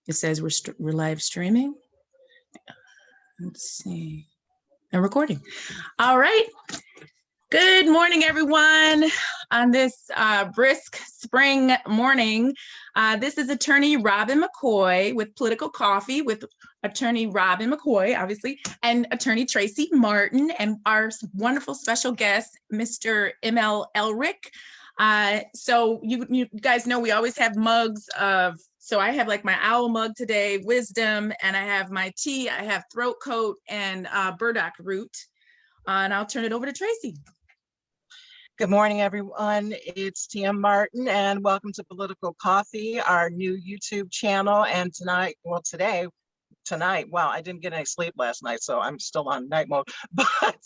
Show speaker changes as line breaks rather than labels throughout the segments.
It says we're live streaming. Let's see. And recording. All right. Good morning, everyone. On this brisk spring morning, this is Attorney Robyn McCoy with Politico Coffee with Attorney Robyn McCoy, obviously, and Attorney Tracy Martin, and our wonderful special guest, Mr. ML Elrick. So you guys know we always have mugs of, so I have like my owl mug today, wisdom, and I have my tea, I have throat coat and burdock root. And I'll turn it over to Tracy.
Good morning, everyone. It's TM Martin, and welcome to Politico Coffee, our new YouTube channel. And tonight, wow, I didn't get any sleep last night, so I'm still on night mode. But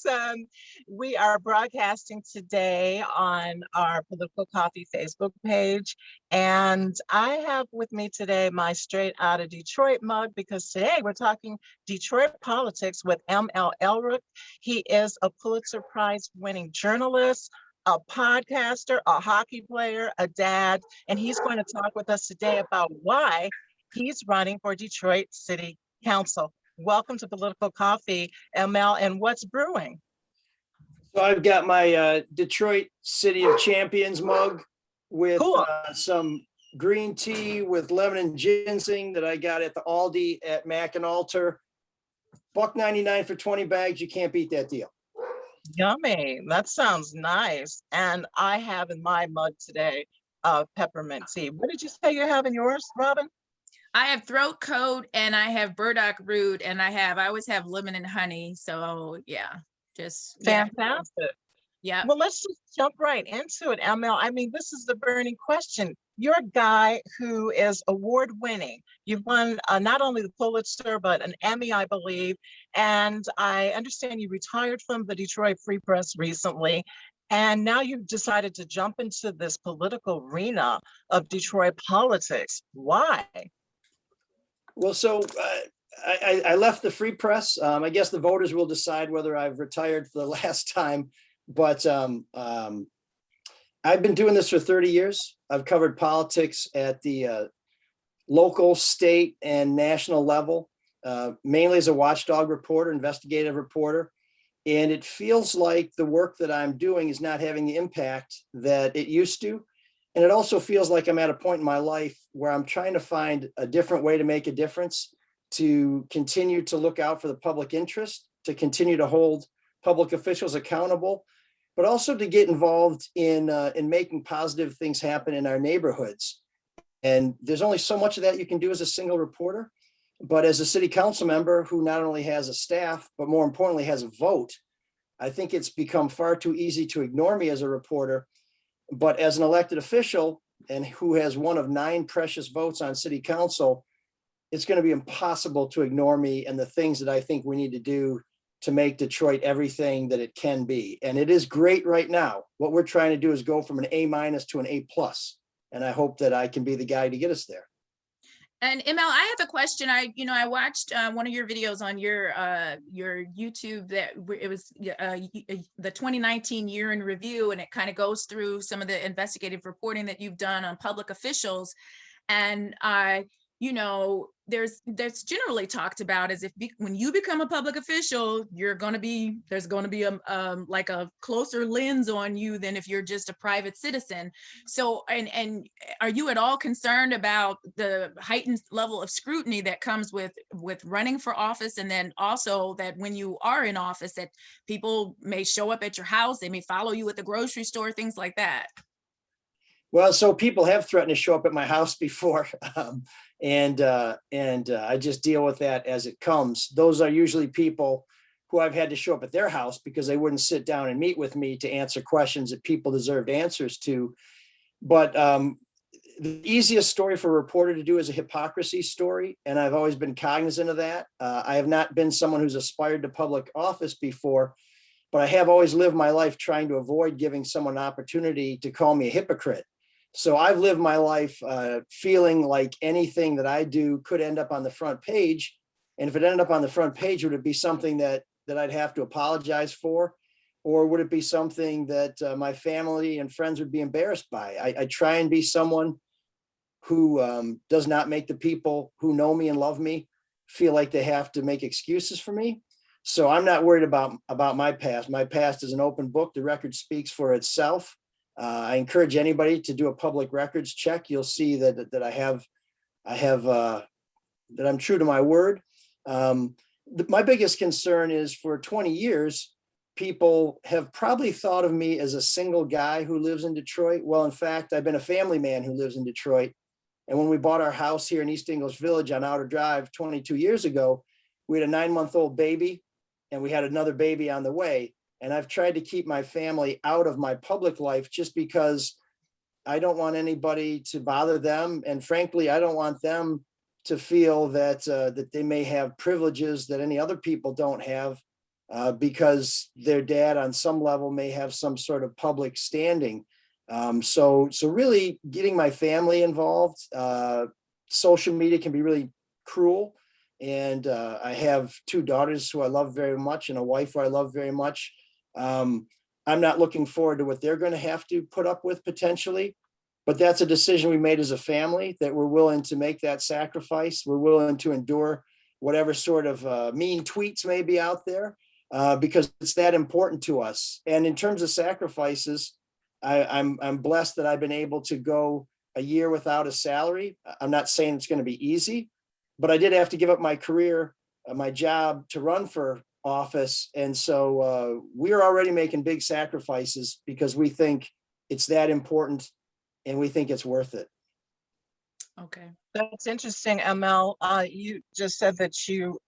we are broadcasting today on our Politico Coffee Facebook page. And I have with me today my Straight Out of Detroit mug, because today we're talking Detroit politics with ML Elrick. He is a Pulitzer-Prize winning journalist, a podcaster, a hockey player, a dad, and he's going to talk with us today about why he's running for Detroit City Council. Welcome to Political Coffee, ML, and what's brewing?
So I've got my Detroit City of Champions mug with
Cool.
some green tea with lemon and ginseng that I got at the Aldi at Mac and Alter. $1.99 for 20 bags. You can't beat that deal.
Yummy. That sounds nice. And I have in my mug today peppermint tea. What did you say you have in yours, Robyn?
I have throat coat and I have burdock root, and I always have lemon and honey. So yeah, just
Fantastic.
Yeah.
Well, let's just jump right into it, ML. I mean, this is the burning question. You're a guy who is award winning. You've won not only the Pulitzer, but an Emmy, I believe. And I understand you retired from the Detroit Free Press recently. And now you've decided to jump into this political arena of Detroit politics. Why?
Well, so I left the Free Press. I guess the voters will decide whether I've retired for the last time. But I've been doing this for 30 years. I've covered politics at the local, state, and national level, mainly as a watchdog reporter, investigative reporter. And it feels like the work that I'm doing is not having the impact that it used to. And it also feels like I'm at a point in my life where I'm trying to find a different way to make a difference, to continue to look out for the public interest, to continue to hold public officials accountable, but also to get involved in making positive things happen in our neighborhoods. And there's only so much of that you can do as a single reporter, but as a city council member who not only has a staff, but more importantly has a vote, I think it's become far too easy to ignore me as a reporter. But as an elected official and who has one of 9 precious votes on city council, it's going to be impossible to ignore me and the things that I think we need to do to make Detroit everything that it can be. And it is great right now. What we're trying to do is go from an A- to an A+. And I hope that I can be the guy to get us there.
And ML, I have a question. I watched one of your videos on your YouTube that it was the 2019 year in review, and it kind of goes through some of the investigative reporting that you've done on public officials. And there's generally talked about as if when you become a public official, there's going to be like a closer lens on you than if you're just a private citizen. So, and are you at all concerned about the heightened level of scrutiny that comes with running for office, and then also that when you are in office, that people may show up at your house, they may follow you at the grocery store, things like that?
Well, so people have threatened to show up at my house before, and I just deal with that as it comes. Those are usually people who I've had to show up at their house because they wouldn't sit down and meet with me to answer questions that people deserved answers to. But the easiest story for a reporter to do is a hypocrisy story, and I've always been cognizant of that. I have not been someone who's aspired to public office before, but I have always lived my life trying to avoid giving someone an opportunity to call me a hypocrite. So I've lived my life feeling like anything that I do could end up on the front page. And if it ended up on the front page, would it be something that I'd have to apologize for? Or would it be something that my family and friends would be embarrassed by? I try and be someone who does not make the people who know me and love me feel like they have to make excuses for me. So I'm not worried about my past. My past is an open book. The record speaks for itself. I encourage anybody to do a public records check. You'll see that that I'm true to my word. My biggest concern is for 20 years, people have probably thought of me as a single guy who lives in Detroit. Well, in fact, I've been a family man who lives in Detroit. And when we bought our house here in East English Village on Outer Drive 22 years ago, we had a 9-month-old baby and we had another baby on the way. And I've tried to keep my family out of my public life just because I don't want anybody to bother them. And frankly, I don't want them to feel that that they may have privileges that any other people don't have because their dad on some level may have some sort of public standing. So really getting my family involved. Social media can be really cruel. And I have 2 daughters who I love very much and a wife who I love very much. I'm not looking forward to what they're going to have to put up with potentially, but that's a decision we made as a family, that we're willing to make that sacrifice. We're willing to endure whatever sort of mean tweets may be out there because it's that important to us. And in terms of sacrifices, I'm blessed that I've been able to go a year without a salary. I'm not saying it's going to be easy, but I did have to give up my career, my job to run for office. And so we're already making big sacrifices because we think it's that important and we think it's worth it.
Okay.
That's interesting, ML. You just said that you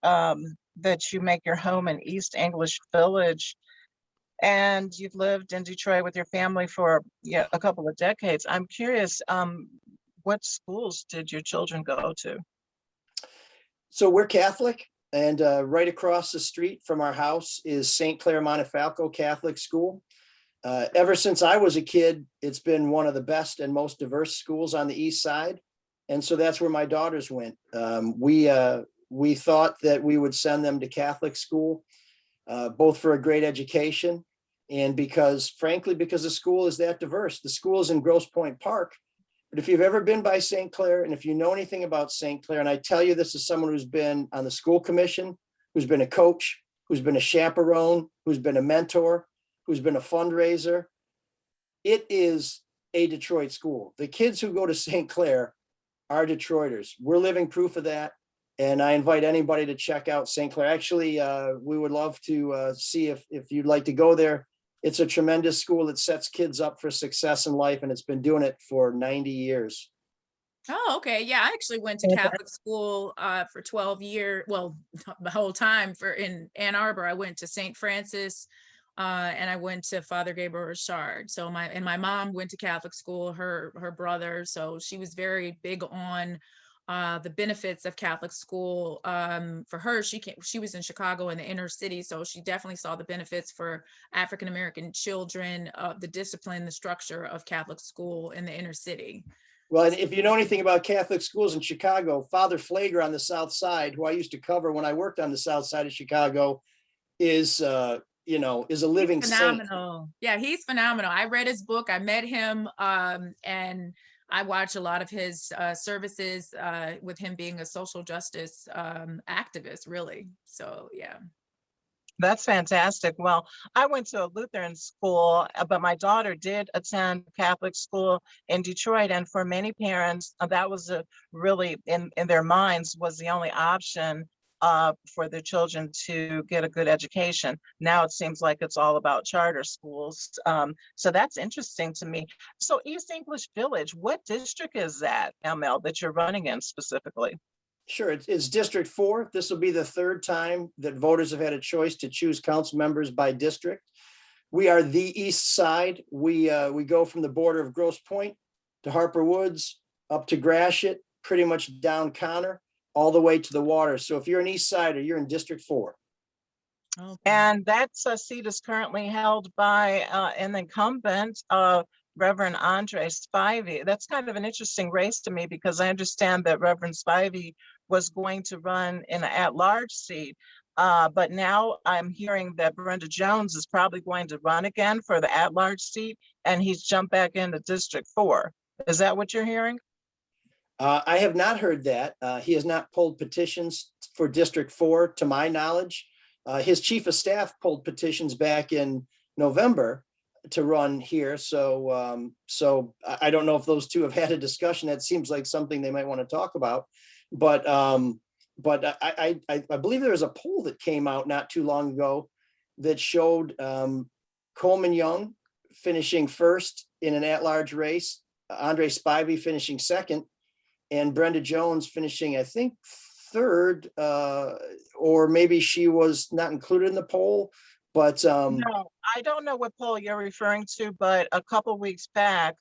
make your home in East English Village, and you've lived in Detroit with your family for a couple of decades. I'm curious, what schools did your children go to?
So we're Catholic, and right across the street from our house is St. Clair Montefalco Catholic School. Ever since I was a kid, it's been one of the best and most diverse schools on the East Side. And so that's where my daughters went. We thought that we would send them to Catholic school, both for a great education and because, frankly, because the school is that diverse. The school is in Grosse Pointe Park. But if you've ever been by St. Clair, and if you know anything about St. Clair, and I tell you this is someone who's been on the school commission, who's been a coach, who's been a chaperone, who's been a mentor, who's been a fundraiser, it is a Detroit school. The kids who go to St. Clair are Detroiters. We're living proof of that. And I invite anybody to check out St. Clair. Actually, we would love to see if you'd like to go there. It's a tremendous school that sets kids up for success in life, and it's been doing it for 90 years.
Oh, okay. Yeah, I actually went to Catholic school for 12 years. Well, the whole time in Ann Arbor. I went to St. Francis and I went to Father Gabriel Richard. So my mom went to Catholic school, her brother. So she was very big on the benefits of Catholic school. For her, she was in Chicago in the inner city, so she definitely saw the benefits for African-American children, the discipline, the structure of Catholic school in the inner city.
Well, and if you know anything about Catholic schools in Chicago, Father Flager on the South Side, who I used to cover when I worked on the South Side of Chicago, is a living
phenomenal
saint.
Yeah, he's phenomenal. I read his book, I met him, and I watch a lot of his services with him being a social justice activist, really. So, yeah.
That's fantastic. Well, I went to a Lutheran school, but my daughter did attend Catholic school in Detroit. And for many parents, that was really in their minds was the only option for their children to get a good education. Now it seems like it's all about charter schools. So that's interesting to me. So East English Village, what district is that, ML, that you're running in specifically?
Sure, it's District 4. This will be the 3rd time that voters have had a choice to choose council members by district. We are the East Side. We go from the border of Grosse Pointe to Harper Woods, up to Gratiot, pretty much down Connor, all the way to the water. So if you're an East Sider, you're in District 4.
Okay. And that seat is currently held by an incumbent, Reverend Andre Spivey. That's kind of an interesting race to me because I understand that Reverend Spivey was going to run in an at-large seat. But now I'm hearing that Brenda Jones is probably going to run again for the at-large seat, and he's jumped back into District 4. Is that what you're hearing?
I have not heard that. He has not pulled petitions for District 4, to my knowledge. His chief of staff pulled petitions back in November to run here. So I don't know if those two have had a discussion. That seems like something they might want to talk about. But I believe there was a poll that came out not too long ago that showed Coleman Young finishing first in an at-large race, Andre Spivey finishing second, and Brenda Jones finishing, I think, third, or maybe she was not included in the poll. But
No, I don't know what poll you're referring to, but a couple weeks back,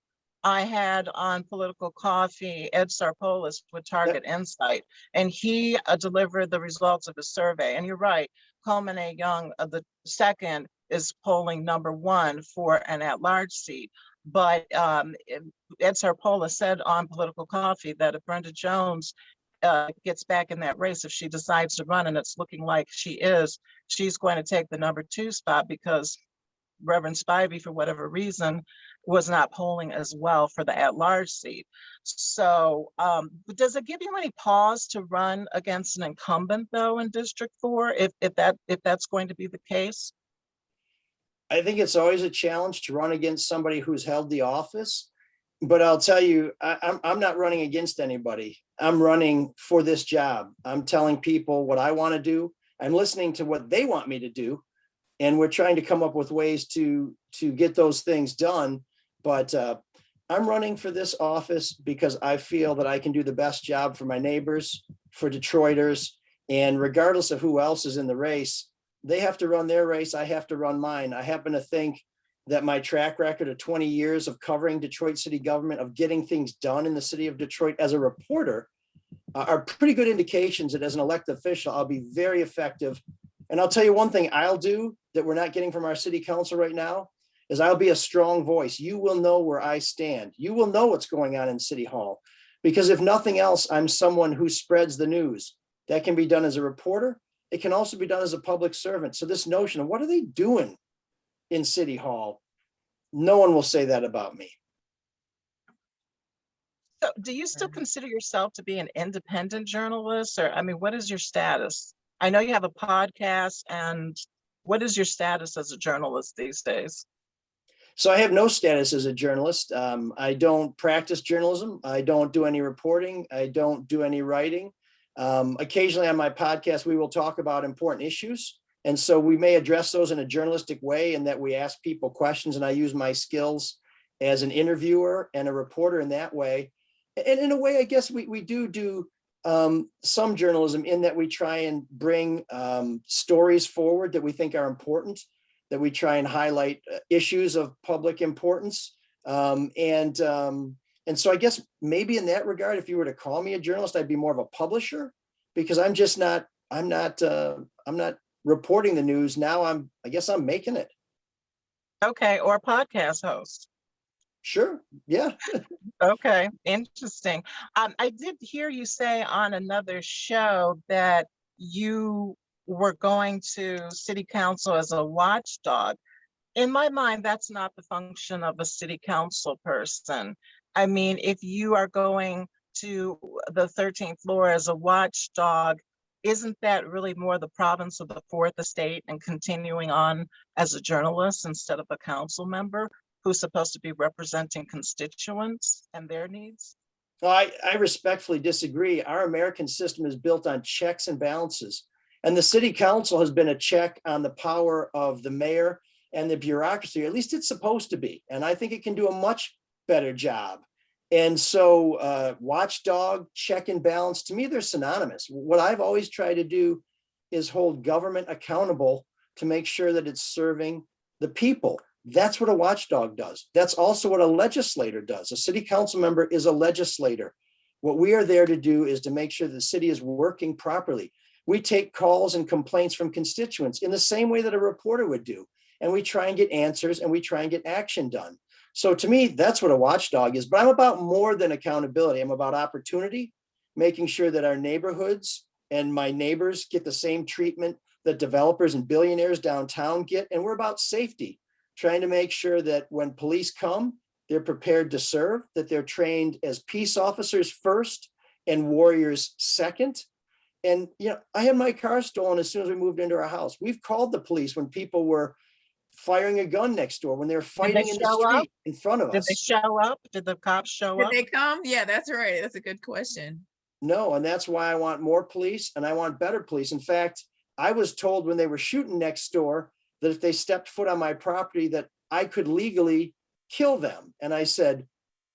I had on Political Coffee Ed Sarpolis with Target Insight, and he delivered the results of his survey. And you're right, Coleman A. Young, the second, is polling number 1 for an at-large seat. But Ed Sarpolis said on Political Coffee that if Brenda Jones gets back in that race, if she decides to run, and it's looking like she is, she's going to take the number 2 spot because Reverend Spivey, for whatever reason, was not polling as well for the at-large seat. So does it give you any pause to run against an incumbent, though, in District 4, if that's going to be the case?
I think it's always a challenge to run against somebody who's held the office. But I'll tell you, I'm not running against anybody. I'm running for this job. I'm telling people what I want to do. I'm listening to what they want me to do. And we're trying to come up with ways to get those things done. But I'm running for this office because I feel that I can do the best job for my neighbors, for Detroiters. And regardless of who else is in the race, they have to run their race. I have to run mine. I happen to think that my track record of 20 years of covering Detroit city government, of getting things done in the city of Detroit as a reporter, are pretty good indications that as an elected official, I'll be very effective. And I'll tell you one thing I'll do that we're not getting from our city council right now is I'll be a strong voice. You will know where I stand. You will know what's going on in City Hall, because if nothing else, I'm someone who spreads the news. That can be done as a reporter. It can also be done as a public servant. So this notion of what are they doing in City Hall, no one will say that about me.
So do you still consider yourself to be an independent journalist? Or, I mean, what is your status? I know you have a podcast, and what is your status as a journalist these days?
So I have no status as a journalist. I don't practice journalism. I don't do any reporting. I don't do any writing. Occasionally on my podcast, we will talk about important issues. And so we may address those in a journalistic way, in that we ask people questions and I use my skills as an interviewer and a reporter in that way. And in a way, I guess we do some journalism in that we try and bring stories forward that we think are important, that we try and highlight issues of public importance. And so I guess maybe in that regard, if you were to call me a journalist, I'd be more of a publisher, because I'm not reporting the news. Now I guess I'm making it.
Okay, or a podcast host.
Sure. Yeah.
Okay, interesting. I did hear you say on another show that you were going to city council as a watchdog. In my mind, that's not the function of a city council person. I mean, if you are going to the 13th floor as a watchdog, isn't that really more the province of the Fourth Estate and continuing on as a journalist instead of a council member who's supposed to be representing constituents and their needs?
Well, I respectfully disagree. Our American system is built on checks and balances. And the city council has been a check on the power of the mayor and the bureaucracy, or at least it's supposed to be. And I think it can do a much better job. And so watchdog, check and balance, to me, they're synonymous. What I've always tried to do is hold government accountable to make sure that it's serving the people. That's what a watchdog does. That's also what a legislator does. A city council member is a legislator. What we are there to do is to make sure the city is working properly. We take calls and complaints from constituents in the same way that a reporter would do. And we try and get answers and we try and get action done. So to me, that's what a watchdog is. But I'm about more than accountability. I'm about opportunity, making sure that our neighborhoods and my neighbors get the same treatment that developers and billionaires downtown get. And we're about safety, trying to make sure that when police come, they're prepared to serve, that they're trained as peace officers first and warriors second. And, you know, I had my car stolen as soon as we moved into our house. We've called the police when people were firing a gun next door, when they were fighting in the street in front of
Did they
us.
show up? Did the cops show
Did
up?
they come? Yeah, that's right. That's a good question.
No, and that's why I want more police and I want better police. In fact, I was told when they were shooting next door that if they stepped foot on my property, that I could legally kill them. And I said,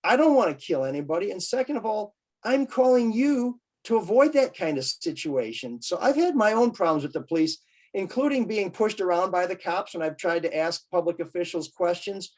I don't want to kill anybody. And second of all, I'm calling you to avoid that kind of situation. So I've had my own problems with the police, including being pushed around by the cops when I've tried to ask public officials questions,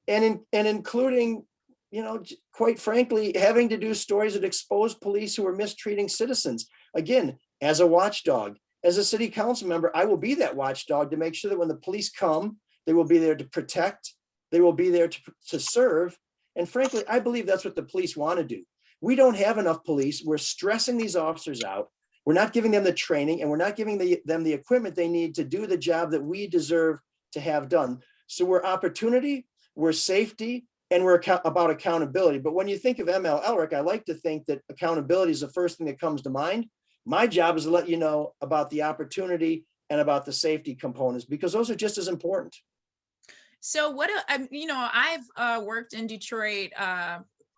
and including, you know, quite frankly, having to do stories that expose police who are mistreating citizens. Again, as a watchdog, as a city council member, I will be that watchdog to make sure that when the police come, they will be there to protect, they will be there to serve. And frankly, I believe that's what the police want to do. We don't have enough police. We're stressing these officers out. We're not giving them the training, and we're not giving them the equipment they need to do the job that we deserve to have done. So we're opportunity, we're safety, and we're about accountability. But when you think of ML Elrick, I like to think that accountability is the first thing that comes to mind. My job is to let you know about the opportunity and about the safety components, because those are just as important.
So what, you know, I've worked in Detroit,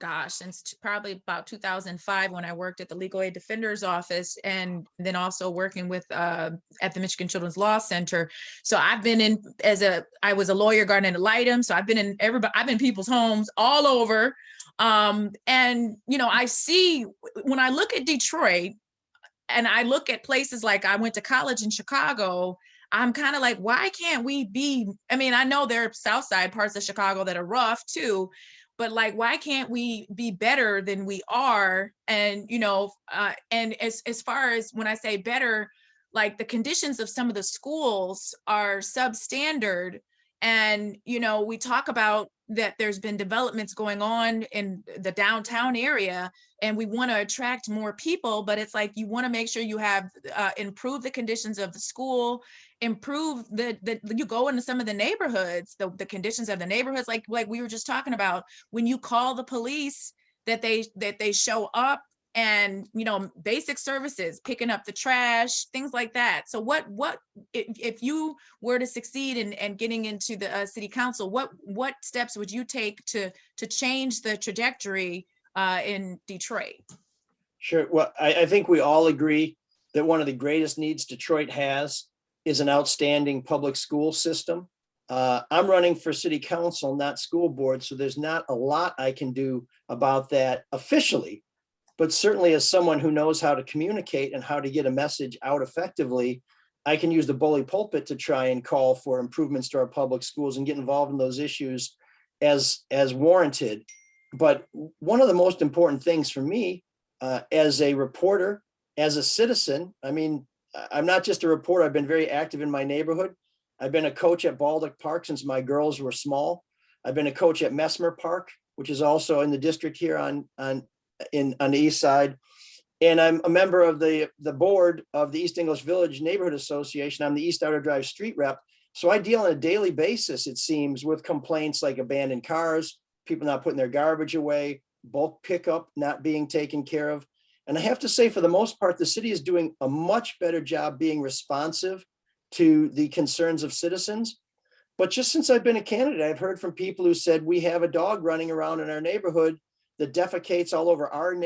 gosh, since probably about 2005 when I worked at the Legal Aid Defender's Office, and then also working with at the Michigan Children's Law Center. So I've been in I was a lawyer guarding ad litem. So I've been in people's homes all over. And, you know, I see when I look at Detroit and I look at places like I went to college in Chicago, I'm kind of like, why can't we be, I mean, I know there are South Side parts of Chicago that are rough too, but like, why can't we be better than we are? And, you know, and as far as when I say better, like the conditions of some of the schools are substandard. And, you know, we talk about that there's been developments going on in the downtown area and we want to attract more people, but it's like, you want to make sure you have improve the conditions of the school, improve you go into some of the neighborhoods, the conditions of the neighborhoods, like we were just talking about, when you call the police, that they show up, and, you know, basic services, picking up the trash, things like that. So what if you were to succeed in getting into the city council, what steps would you take to change the trajectory in Detroit?
Sure. Well, I think we all agree that one of the greatest needs Detroit has is an outstanding public school system. I'm running for city council, not school board, so there's not a lot I can do about that officially. But certainly as someone who knows how to communicate and how to get a message out effectively, I can use the bully pulpit to try and call for improvements to our public schools and get involved in those issues as warranted. But one of the most important things for me as a reporter, as a citizen, I mean, I'm not just a reporter, I've been very active in my neighborhood. I've been a coach at Baldock Park since my girls were small. I've been a coach at Messmer Park, which is also in the district here on the east side. And I'm a member of the board of the East English Village Neighborhood Association. I'm the East Outer Drive street rep. So I deal on a daily basis, it seems, with complaints like abandoned cars, people not putting their garbage away, bulk pickup not being taken care of. And I have to say, for the most part, the city is doing a much better job being responsive to the concerns of citizens. But just since I've been a candidate, I've heard from people who said, we have a dog running around in our neighborhood that defecates all over our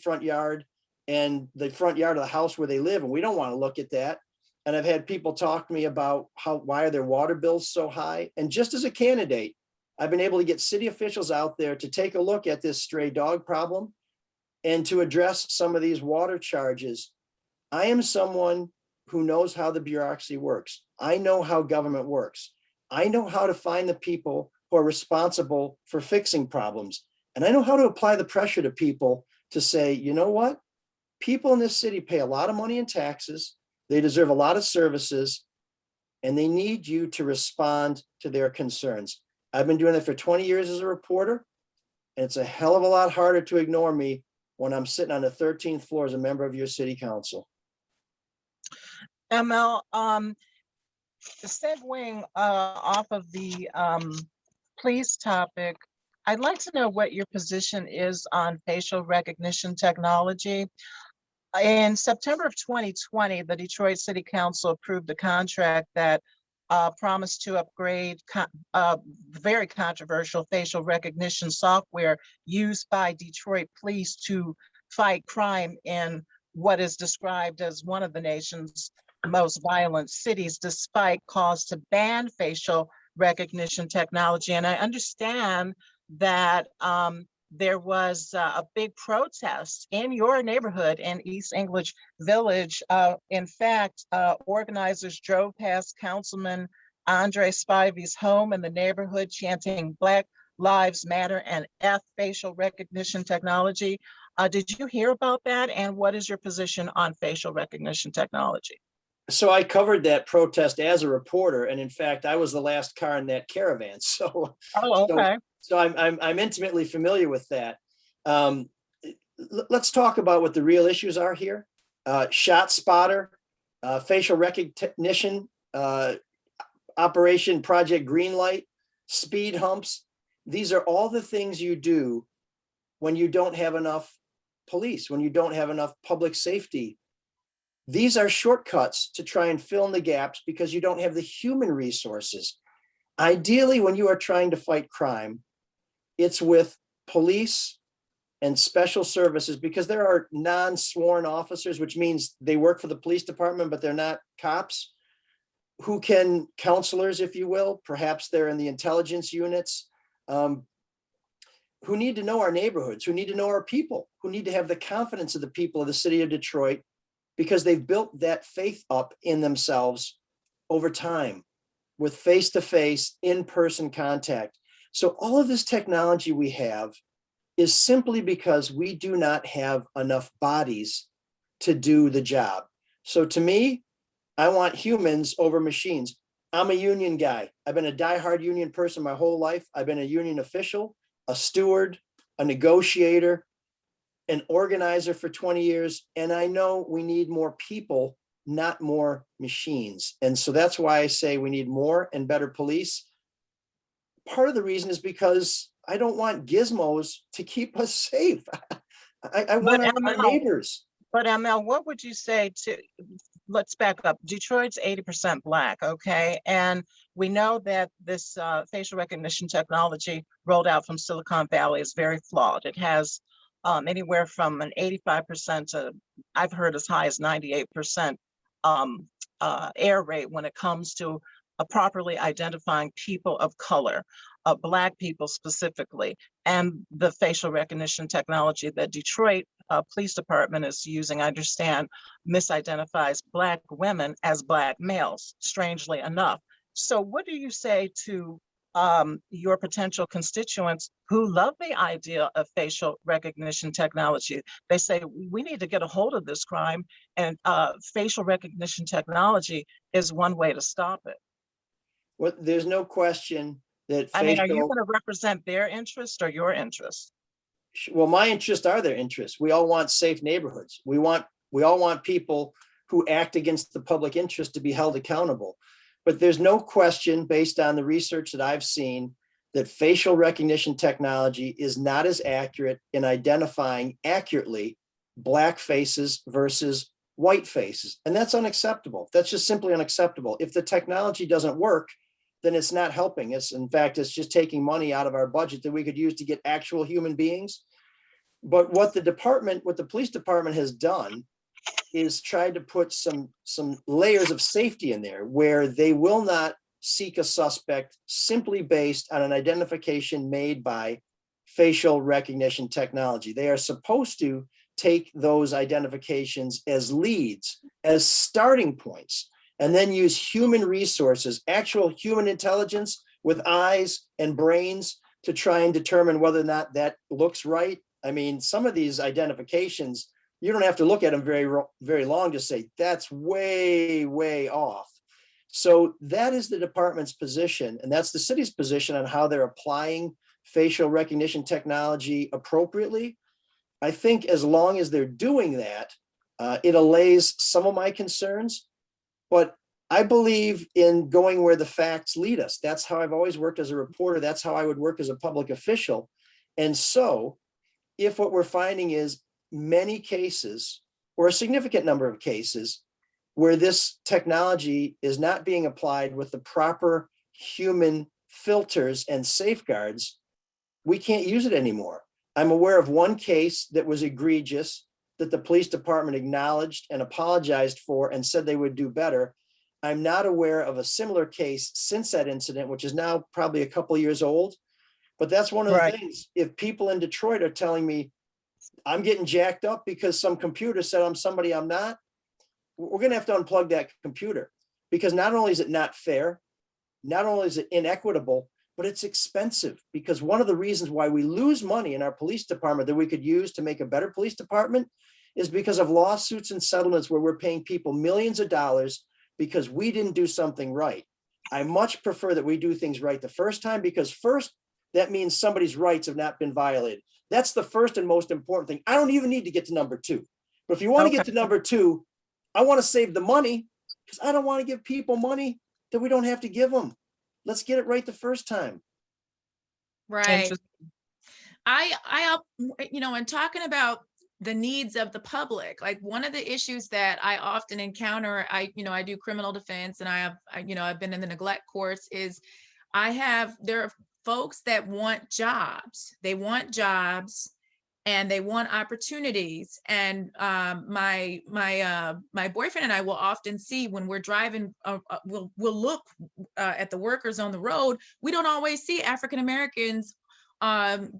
front yard and the front yard of the house where they live, and we don't want to look at that. And I've had people talk to me about why are their water bills so high? And just as a candidate, I've been able to get city officials out there to take a look at this stray dog problem and to address some of these water charges. I am someone who knows how the bureaucracy works. I know how government works. I know how to find the people who are responsible for fixing problems. And I know how to apply the pressure to people to say, you know what? People in this city pay a lot of money in taxes. They deserve a lot of services, and they need you to respond to their concerns. I've been doing it for 20 years as a reporter, and it's a hell of a lot harder to ignore me when I'm sitting on the 13th floor as a member of your city council.
ML, segueing off of the police topic, I'd like to know what your position is on facial recognition technology. In September of 2020, the Detroit City Council approved a contract that promised to upgrade very controversial facial recognition software used by Detroit police to fight crime in what is described as one of the nation's most violent cities, despite calls to ban facial recognition technology. And I understand that there was a big protest in your neighborhood in East English Village. In fact, organizers drove past Councilman Andre Spivey's home in the neighborhood chanting Black Lives Matter and F facial recognition technology. Did you hear about that? And what is your position on facial recognition technology?
So I covered that protest as a reporter, and in fact, I was the last car in that caravan.
Oh, okay.
So I'm intimately familiar with that. Let's talk about what the real issues are here. Shot spotter, facial recognition, Operation Project Greenlight, speed humps. These are all the things you do when you don't have enough police, when you don't have enough public safety. These are shortcuts to try and fill in the gaps because you don't have the human resources. Ideally, when you are trying to fight crime, it's with police and special services, because there are non-sworn officers, which means they work for the police department, but they're not cops, who can, counselors, if you will, perhaps they're in the intelligence units, who need to know our neighborhoods, who need to know our people, who need to have the confidence of the people of the city of Detroit, because they've built that faith up in themselves over time with face-to-face, in-person contact. So all of this technology we have is simply because we do not have enough bodies to do the job. So to me, I want humans over machines. I'm a union guy. I've been a diehard union person my whole life. I've been a union official, a steward, a negotiator, an organizer for 20 years. And I know we need more people, not more machines. And so that's why I say we need more and better police. Part of the reason is because I don't want gizmos to keep us safe. I want our neighbors.
But ML, what would you say to, let's back up. Detroit's 80% Black, okay? And we know that this facial recognition technology rolled out from Silicon Valley is very flawed. It has anywhere from an 85% to, I've heard as high as 98% error rate when it comes to properly identifying people of color, Black people specifically, and the facial recognition technology that Detroit Police Department is using, I understand, misidentifies Black women as Black males, strangely enough. So what do you say to your potential constituents who love the idea of facial recognition technology? They say, we need to get a hold of this crime, and facial recognition technology is one way to stop it.
Well, there's no question that
I mean, are you going to represent their interest or your interest?
Well, my interests are their interests. We all want safe neighborhoods. We all want people who act against the public interest to be held accountable. But there's no question, based on the research that I've seen, that facial recognition technology is not as accurate in identifying accurately Black faces versus white faces. And that's unacceptable. That's just simply unacceptable. If the technology doesn't work, then it's not helping us. In fact, it's just taking money out of our budget that we could use to get actual human beings. But what the police department has done is tried to put some layers of safety in there where they will not seek a suspect simply based on an identification made by facial recognition technology. They are supposed to take those identifications as leads, as starting points, and then use human resources, actual human intelligence with eyes and brains to try and determine whether or not that looks right. I mean, some of these identifications, you don't have to look at them very long to say that's way, way off. So that is the department's position, and that's the city's position on how they're applying facial recognition technology appropriately. I think as long as they're doing that, it allays some of my concerns, but I believe in going where the facts lead us. That's how I've always worked as a reporter. That's how I would work as a public official. And so if what we're finding is many cases or a significant number of cases where this technology is not being applied with the proper human filters and safeguards, we can't use it anymore. I'm aware of one case that was egregious that the police department acknowledged and apologized for and said they would do better. I'm not aware of a similar case since that incident, which is now probably a couple of years old. But that's one of the things. If people in Detroit are telling me I'm getting jacked up because some computer said I'm somebody I'm not, we're going to have to unplug that computer, because not only is it not fair, not only is it inequitable, but it's expensive. Because one of the reasons why we lose money in our police department that we could use to make a better police department is because of lawsuits and settlements where we're paying people millions of dollars because we didn't do something right. I much prefer that we do things right the first time, because first, that means somebody's rights have not been violated. That's the first and most important thing. I don't even need to get to number two. But if you want to get to number two, I want to save the money, because I don't want to give people money that we don't have to give them. Let's get it right the first time.
Right. In talking about the needs of the public, like one of the issues that I often encounter, I do criminal defense, and I've been in the neglect courts, is there are folks that want jobs. They want jobs and they want opportunities. And my boyfriend and I will often see when we're driving, we'll look at the workers on the road. We don't always see African Americans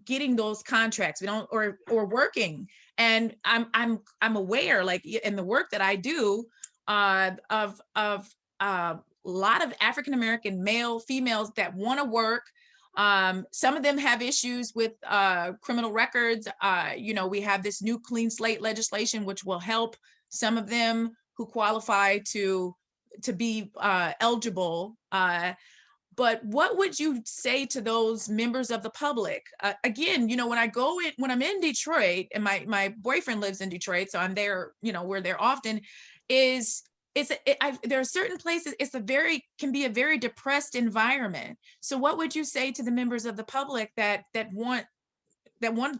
getting those contracts. We don't, or working. And I'm aware, like in the work that I do, of a lot of African American male, females that want to work. Some of them have issues with criminal records. We have this new clean slate legislation, which will help some of them who qualify to be eligible. But what would you say to those members of the public? Again, when I'm in Detroit, and my boyfriend lives in Detroit, so I'm there, we're there often, there are certain places, can be a very depressed environment. So what would you say to the members of the public that want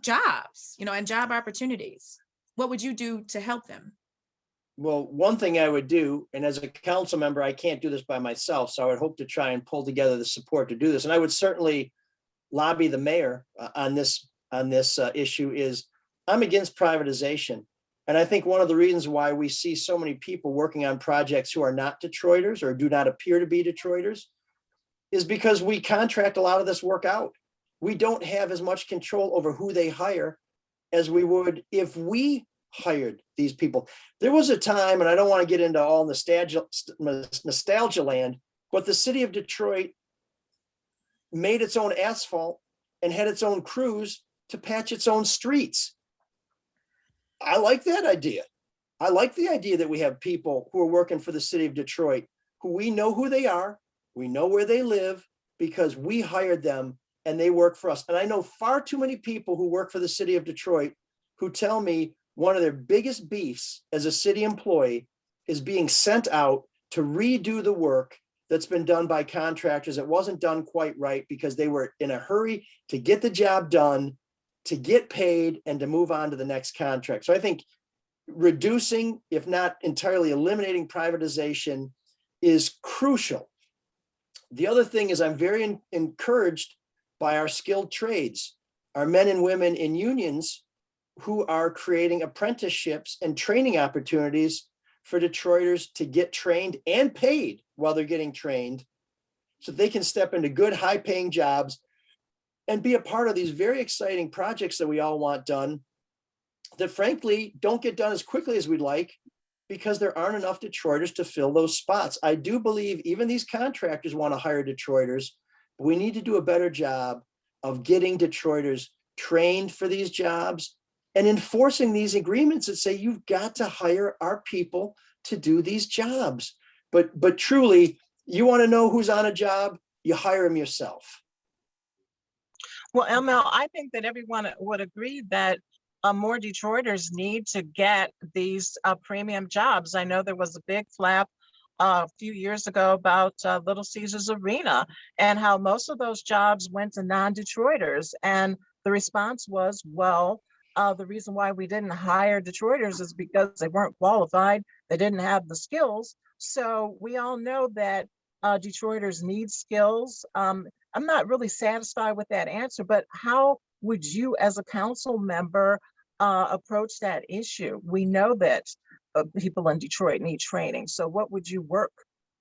jobs, and job opportunities? What would you do to help them?
Well, one thing I would do, and as a council member, I can't do this by myself, so I would hope to try and pull together the support to do this. And I would certainly lobby the mayor on this issue. Is I'm against privatization. And I think one of the reasons why we see so many people working on projects who are not Detroiters or do not appear to be Detroiters is because we contract a lot of this work out. We don't have as much control over who they hire as we would if we hired these people. There was a time, and I don't want to get into all nostalgia land, but the city of Detroit made its own asphalt and had its own crews to patch its own streets. I like that idea. I like the idea that we have people who are working for the city of Detroit, who we know who they are, we know where they live, because we hired them and they work for us. And I know far too many people who work for the city of Detroit who tell me one of their biggest beefs as a city employee is being sent out to redo the work that's been done by contractors that wasn't done quite right because they were in a hurry to get the job done, to get paid, and to move on to the next contract. So I think reducing, if not entirely eliminating privatization, is crucial. The other thing is I'm very encouraged by our skilled trades, our men and women in unions who are creating apprenticeships and training opportunities for Detroiters to get trained and paid while they're getting trained, so they can step into good, high-paying jobs and be a part of these very exciting projects that we all want done that frankly don't get done as quickly as we'd like because there aren't enough Detroiters to fill those spots. I do believe even these contractors want to hire Detroiters, but we need to do a better job of getting Detroiters trained for these jobs and enforcing these agreements that say you've got to hire our people to do these jobs. But truly, you want to know who's on a job, you hire them yourself.
Well, ML, I think that everyone would agree that more Detroiters need to get these premium jobs. I know there was a big flap a few years ago about Little Caesars Arena and how most of those jobs went to non-Detroiters. And the response was, well, the reason why we didn't hire Detroiters is because they weren't qualified. They didn't have the skills. So we all know that Detroiters need skills. I'm not really satisfied with that answer, but how would you as a council member approach that issue? We know that people in Detroit need training. So what would you work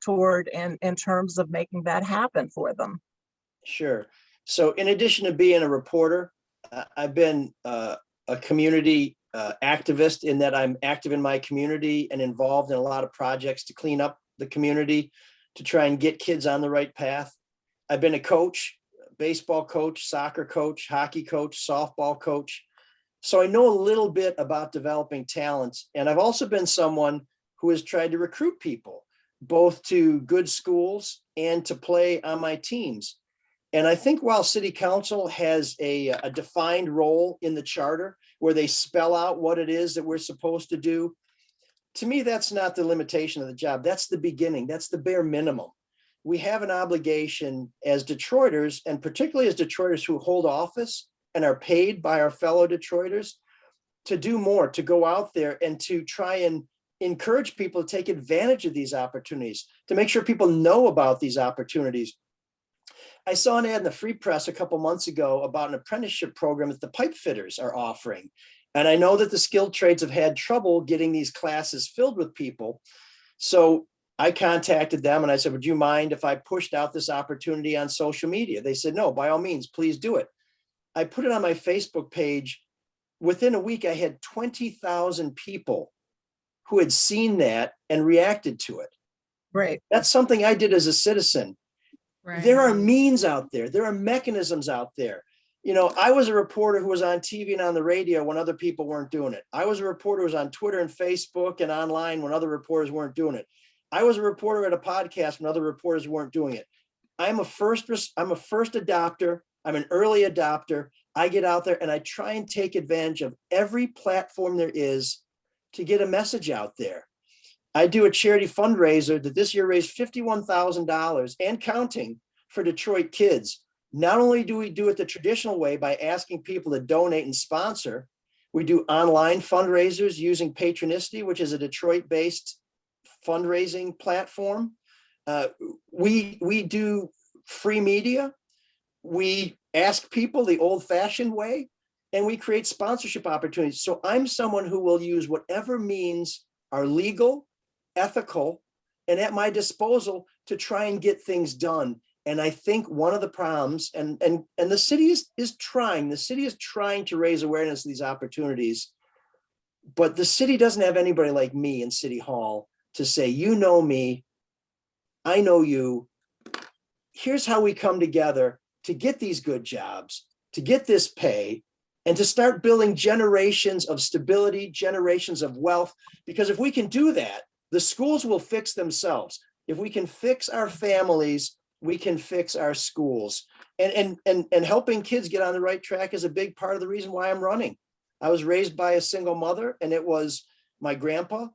toward in terms of making that happen for them?
Sure. So in addition to being a reporter, I've been a community activist in that I'm active in my community and involved in a lot of projects to clean up the community, to try and get kids on the right path. I've been a coach, baseball coach, soccer coach, hockey coach, softball coach. So I know a little bit about developing talents. And I've also been someone who has tried to recruit people, both to good schools and to play on my teams. And I think while City Council has a defined role in the charter where they spell out what it is that we're supposed to do, to me, that's not the limitation of the job. That's the beginning. That's the bare minimum. We have an obligation as Detroiters, and particularly as Detroiters who hold office and are paid by our fellow Detroiters, to do more, to go out there and to try and encourage people to take advantage of these opportunities, to make sure people know about these opportunities. I saw an ad in the Free Press a couple months ago about an apprenticeship program that the pipe fitters are offering. And I know that the skilled trades have had trouble getting these classes filled with people. So I contacted them and I said, would you mind if I pushed out this opportunity on social media? They said, no, by all means, please do it. I put it on my Facebook page. Within a week, I had 20,000 people who had seen that and reacted to it.
Right.
That's something I did as a citizen.
Right.
There are means out there. There are mechanisms out there. You know, I was a reporter who was on TV and on the radio when other people weren't doing it. I was a reporter who was on Twitter and Facebook and online when other reporters weren't doing it. I was a reporter at a podcast when other reporters weren't doing it. I'm a first adopter. I'm an early adopter. I get out there and I try and take advantage of every platform there is to get a message out there. I do a charity fundraiser that this year raised $51,000 and counting for Detroit kids. Not only do we do it the traditional way by asking people to donate and sponsor, we do online fundraisers using Patronicity, which is a Detroit-based fundraising platform. We do free media. We ask people the old-fashioned way, and we create sponsorship opportunities. So I'm someone who will use whatever means are legal, ethical, and at my disposal to try and get things done. And I think one of the problems, and the city is trying to raise awareness of these opportunities, but the city doesn't have anybody like me in City Hall to say, you know me, I know you, here's how we come together to get these good jobs, to get this pay, and to start building generations of stability, generations of wealth. Because if we can do that, the schools will fix themselves. If we can fix our families, we can fix our schools. And helping kids get on the right track is a big part of the reason why I'm running. I was raised by a single mother, and it was my grandpa,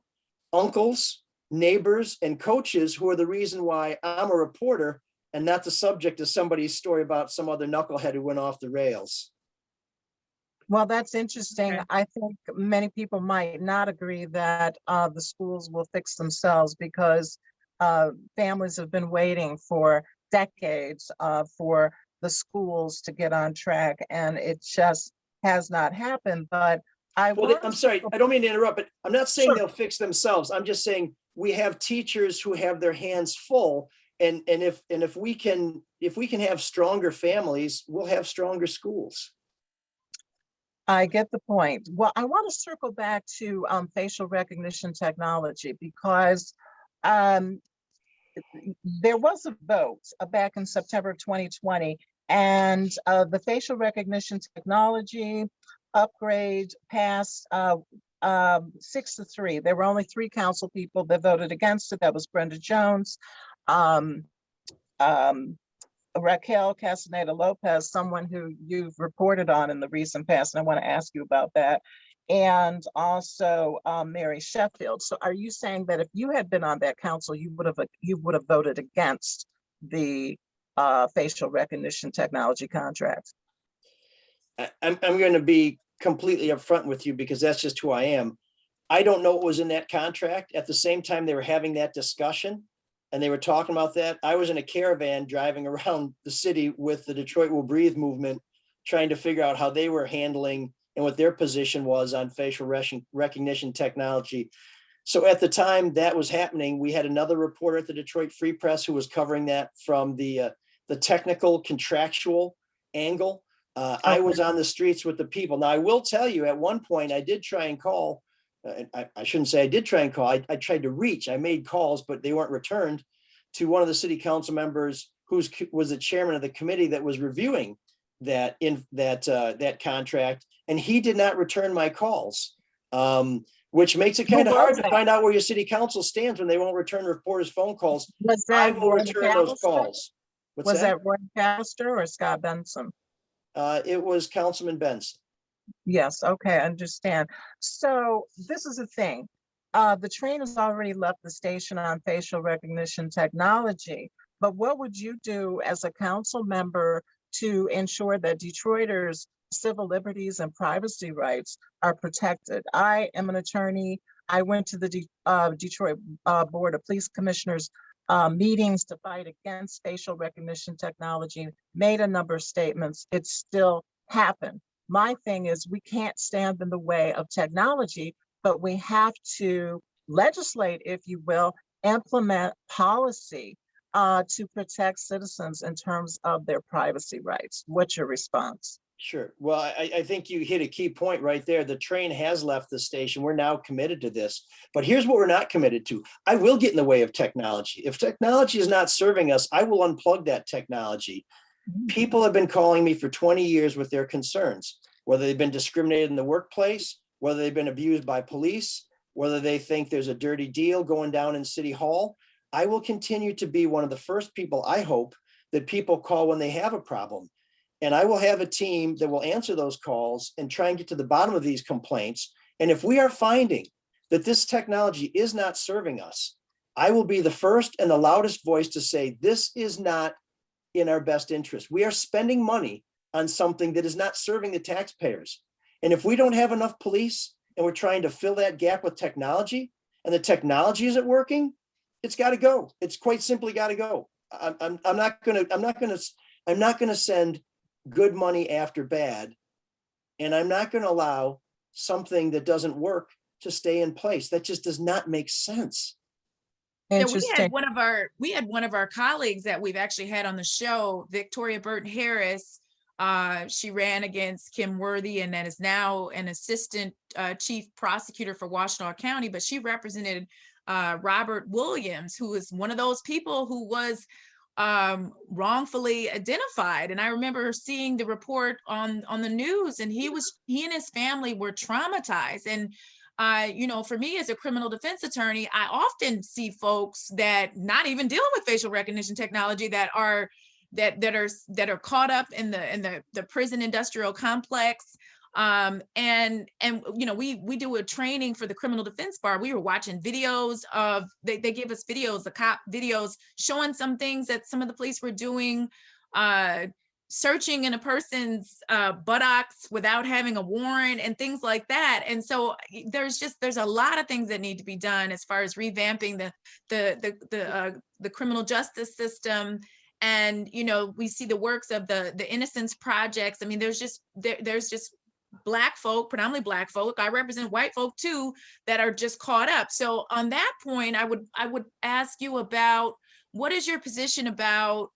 uncles, neighbors, and coaches who are the reason why I'm a reporter and not the subject of somebody's story about some other knucklehead who went off the rails.
Well, that's interesting.
Okay.
I think many people might not agree that the schools will fix themselves because families have been waiting for decades for the schools to get on track, and it just has not happened. But
I'm sorry, I don't mean to interrupt, but I'm not saying
Sure.
they'll fix themselves. I'm just saying we have teachers who have their hands full, and if we can have stronger families, we'll have stronger schools.
I get the point. Well, I want to circle back to facial recognition technology because there was a vote back in September of 2020, and the facial recognition technology upgrade passed 6-3. There were only 3 council people that voted against it. That was Brenda Jones, Raquel Castaneda Lopez, someone who you've reported on in the recent past, and I want to ask you about that, and also Mary Sheffield. So are you saying that if you had been on that council, you would have voted against the facial recognition technology contract?
I'm going to be completely upfront with you because that's just who I am. I don't know what was in that contract. At the same time, they were having that discussion and they were talking about that. I was in a caravan driving around the city with the Detroit Will Breathe movement, trying to figure out how they were handling and what their position was on facial recognition technology. So at the time that was happening, we had another reporter at the Detroit Free Press who was covering that from the technical contractual angle. I was on the streets with the people. Now, I will tell you, at one point, I did try and call. I shouldn't say I did try and call. I tried to reach. I made calls, but they weren't returned to one of the city council members who was the chairman of the committee that was reviewing that contract, and he did not return my calls, which makes it kind of hard to find out where your city council stands when they won't return reporters' phone calls. I will return those calls.
Was that Roy McAllister or Scott Benson?
It was Councilman Benson.
Yes, okay, I understand. So this is the thing. The train has already left the station on facial recognition technology, but what would you do as a council member to ensure that Detroiters' civil liberties and privacy rights are protected? I am an attorney. I went to the Detroit Board of Police Commissioners meetings to fight against facial recognition technology, made a number of statements. It still happened. My thing is we can't stand in the way of technology, but we have to legislate, if you will, implement policy to protect citizens in terms of their privacy rights. What's your response?
Sure. Well, I think you hit a key point right there. The train has left the station. We're now committed to this. But here's what we're not committed to. I will get in the way of technology. If technology is not serving us, I will unplug that technology. People have been calling me for 20 years with their concerns, whether they've been discriminated in the workplace, whether they've been abused by police, whether they think there's a dirty deal going down in City Hall. I will continue to be one of the first people, I hope, that people call when they have a problem. And I will have a team that will answer those calls and try and get to the bottom of these complaints. And if we are finding that this technology is not serving us, I will be the first and the loudest voice to say, this is not in our best interest. We are spending money on something that is not serving the taxpayers. And if we don't have enough police and we're trying to fill that gap with technology and the technology isn't working, it's got to go. It's quite simply got to go. I'm not going to send good money after bad. And I'm not going to allow something that doesn't work to stay in place. That just does not make sense.
Yeah, we had one of our colleagues that we've actually had on the show, Victoria Burton Harris. She ran against Kim Worthy and that is now an assistant chief prosecutor for Washtenaw County, but she represented Robert Williams, who was one of those people who was wrongfully identified. And I remember seeing the report on the news, and he and his family were traumatized. And for me as a criminal defense attorney, I often see folks that not even dealing with facial recognition technology that are caught up in the prison industrial complex. We do a training for the criminal defense bar. We were watching videos of, they give us videos, the cop videos showing some things that some of the police were doing, searching in a person's buttocks without having a warrant and things like that. And so there's a lot of things that need to be done as far as revamping the criminal justice system. And, we see the works of the Innocence Projects. I mean, there's just Black folk, predominantly Black folk. I represent white folk too, that are just caught up. So on that point, I would ask you about, what is your position about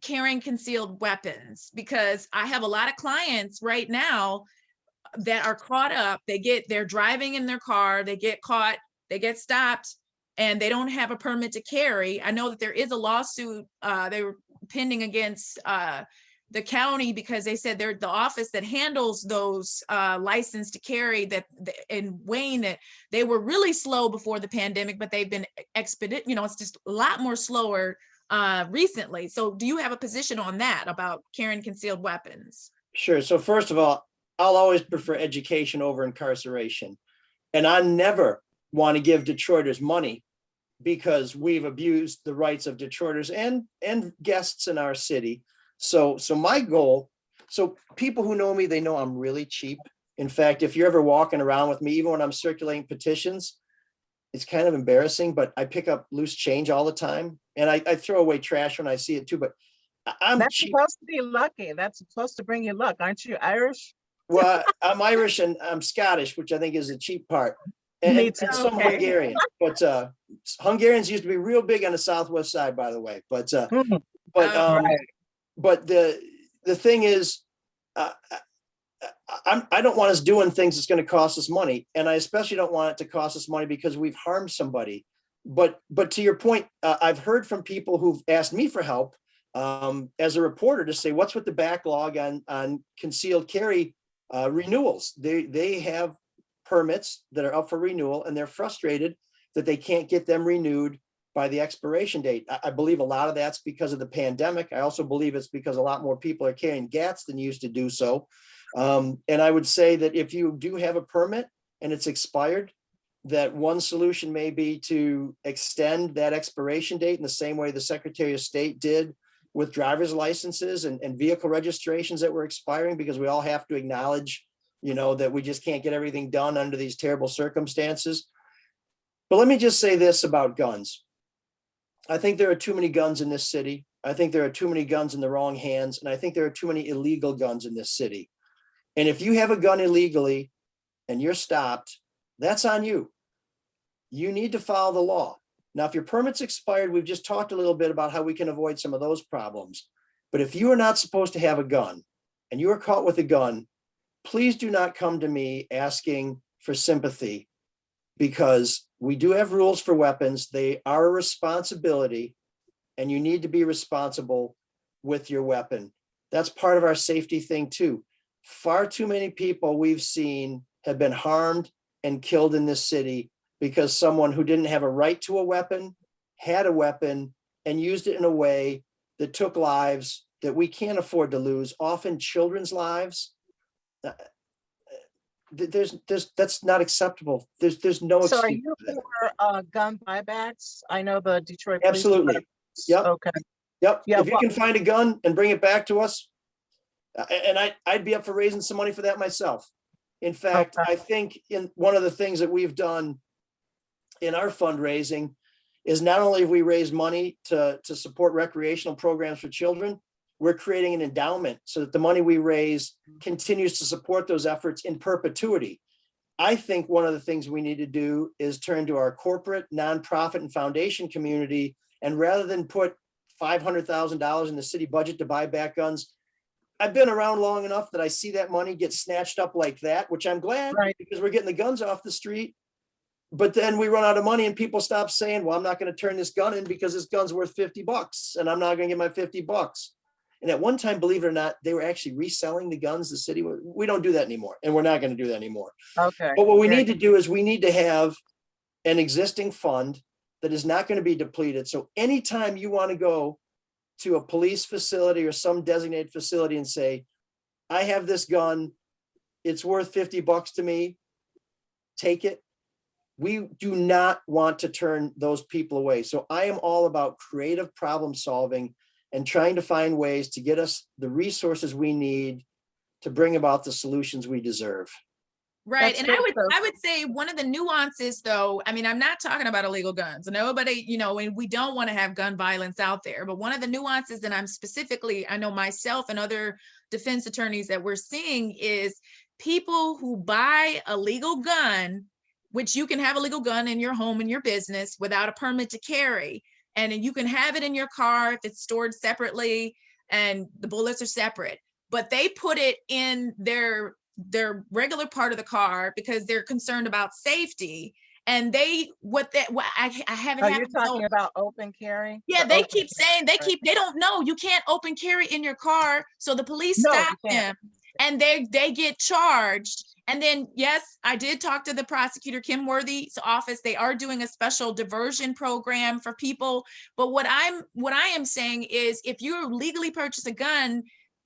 carrying concealed weapons? Because I have a lot of clients right now that are caught up. They're driving in their car, they get caught, they get stopped, and they don't have a permit to carry. I know that there is a lawsuit they were pending against the county, because they said they're the office that handles those license to carry in Wayne, that they were really slow before the pandemic, but they've been expedite. It's just a lot more slower recently. So do you have a position on that about carrying concealed weapons?
Sure. So first of all, I'll always prefer education over incarceration. And I never want to give Detroiters money because we've abused the rights of Detroiters and guests in our city. So my goal, So people who know me, they know I'm really cheap. In fact, if you're ever walking around with me, even when I'm circulating petitions, it's kind of embarrassing, but I pick up loose change all the time. And I throw away trash when I see it too, but I'm
That's
cheap.
supposed to be lucky. That's supposed to bring you luck. Aren't you Irish?
Well, I'm Irish and I'm Scottish, which I think is the cheap part.
Me
And
too.
some
Okay.
Hungarian, but Hungarians used to be real big on the Southwest side, by the way. But
Mhm.
Right.
but the thing is, I don't want us doing things that's going to cost us money, and I especially don't want it to cost us money because we've harmed somebody. But to your point, I've heard from people who've asked me for help as a reporter to say, what's with the backlog on concealed carry renewals? They have permits that are up for renewal, and they're frustrated that they can't get them renewed by the expiration date. I believe a lot of that's because of the pandemic. I also believe it's because a lot more people are carrying GATs than used to do so. And I would say that if you do have a permit and it's expired, that one solution may be to extend that expiration date in the same way the Secretary of State did with driver's licenses and vehicle registrations that were expiring, because we all have to acknowledge, that we just can't get everything done under these terrible circumstances. But let me just say this about guns. I think there are too many guns in this city. I think there are too many guns in the wrong hands. And I think there are too many illegal guns in this city. And if you have a gun illegally and you're stopped, that's on you. You need to follow the law. Now, if your permit's expired, we've just talked a little bit about how we can avoid some of those problems. But if you are not supposed to have a gun and you are caught with a gun, please do not come to me asking for sympathy, because we do have rules for weapons. They are a responsibility, and you need to be responsible with your weapon. That's part of our safety thing too. Far too many people we've seen have been harmed and killed in this city because someone who didn't have a right to a weapon had a weapon and used it in a way that took lives that we can't afford to lose, often children's lives. That's not acceptable. There's no
So are
excuse
you
for that.
for gun buybacks? I know the Detroit Police
Absolutely.
Department-
Yep.
Okay.
Yep.
Yeah,
If you can find a gun and bring it back to us, and I'd be up for raising some money for that myself. In fact,
Okay.
I think in one of the things that we've done in our fundraising is not only have we raised money to support recreational programs for children, we're creating an endowment so that the money we raise continues to support those efforts in perpetuity. I think one of the things we need to do is turn to our corporate, nonprofit, and foundation community, and rather than put $500,000 in the city budget to buy back guns, I've been around long enough that I see that money get snatched up like that, which I'm glad,
Right.
because we're getting the guns off the street. But then we run out of money and people stop saying, well, I'm not going to turn this gun in because this gun's worth $50 and I'm not going to get my $50. And at one time, believe it or not, they were actually reselling the guns. The city, we don't do that anymore. And we're not going to do that anymore.
Okay.
But what we
Great.
need to do is we need to have an existing fund that is not going to be depleted. So anytime you want to go to a police facility or some designated facility and say, I have this gun, it's worth $50 to me, take it. We do not want to turn those people away. So I am all about creative problem solving and trying to find ways to get us the resources we need to bring about the solutions we deserve.
Right.
That's
And
good.
I would say one of the nuances though, I mean, I'm not talking about illegal guns. Nobody, and we don't want to have gun violence out there. But one of the nuances that I know myself and other defense attorneys that we're seeing is people who buy a legal gun, which you can have a legal gun in your home and your business without a permit to carry. And you can have it in your car if it's stored separately and the bullets are separate. But they put it in their regular part of the car because they're concerned about safety. And I haven't.
Are you talking about open carry?
Yeah,
The
they
open
keep saying they don't know you can't open carry in your car. So the police
No, you
stop
can't.
them and they get charged. And then, yes, I did talk to the prosecutor, Kim Worthy's office. They are doing a special diversion program for people. But what I am saying is if you legally purchase a gun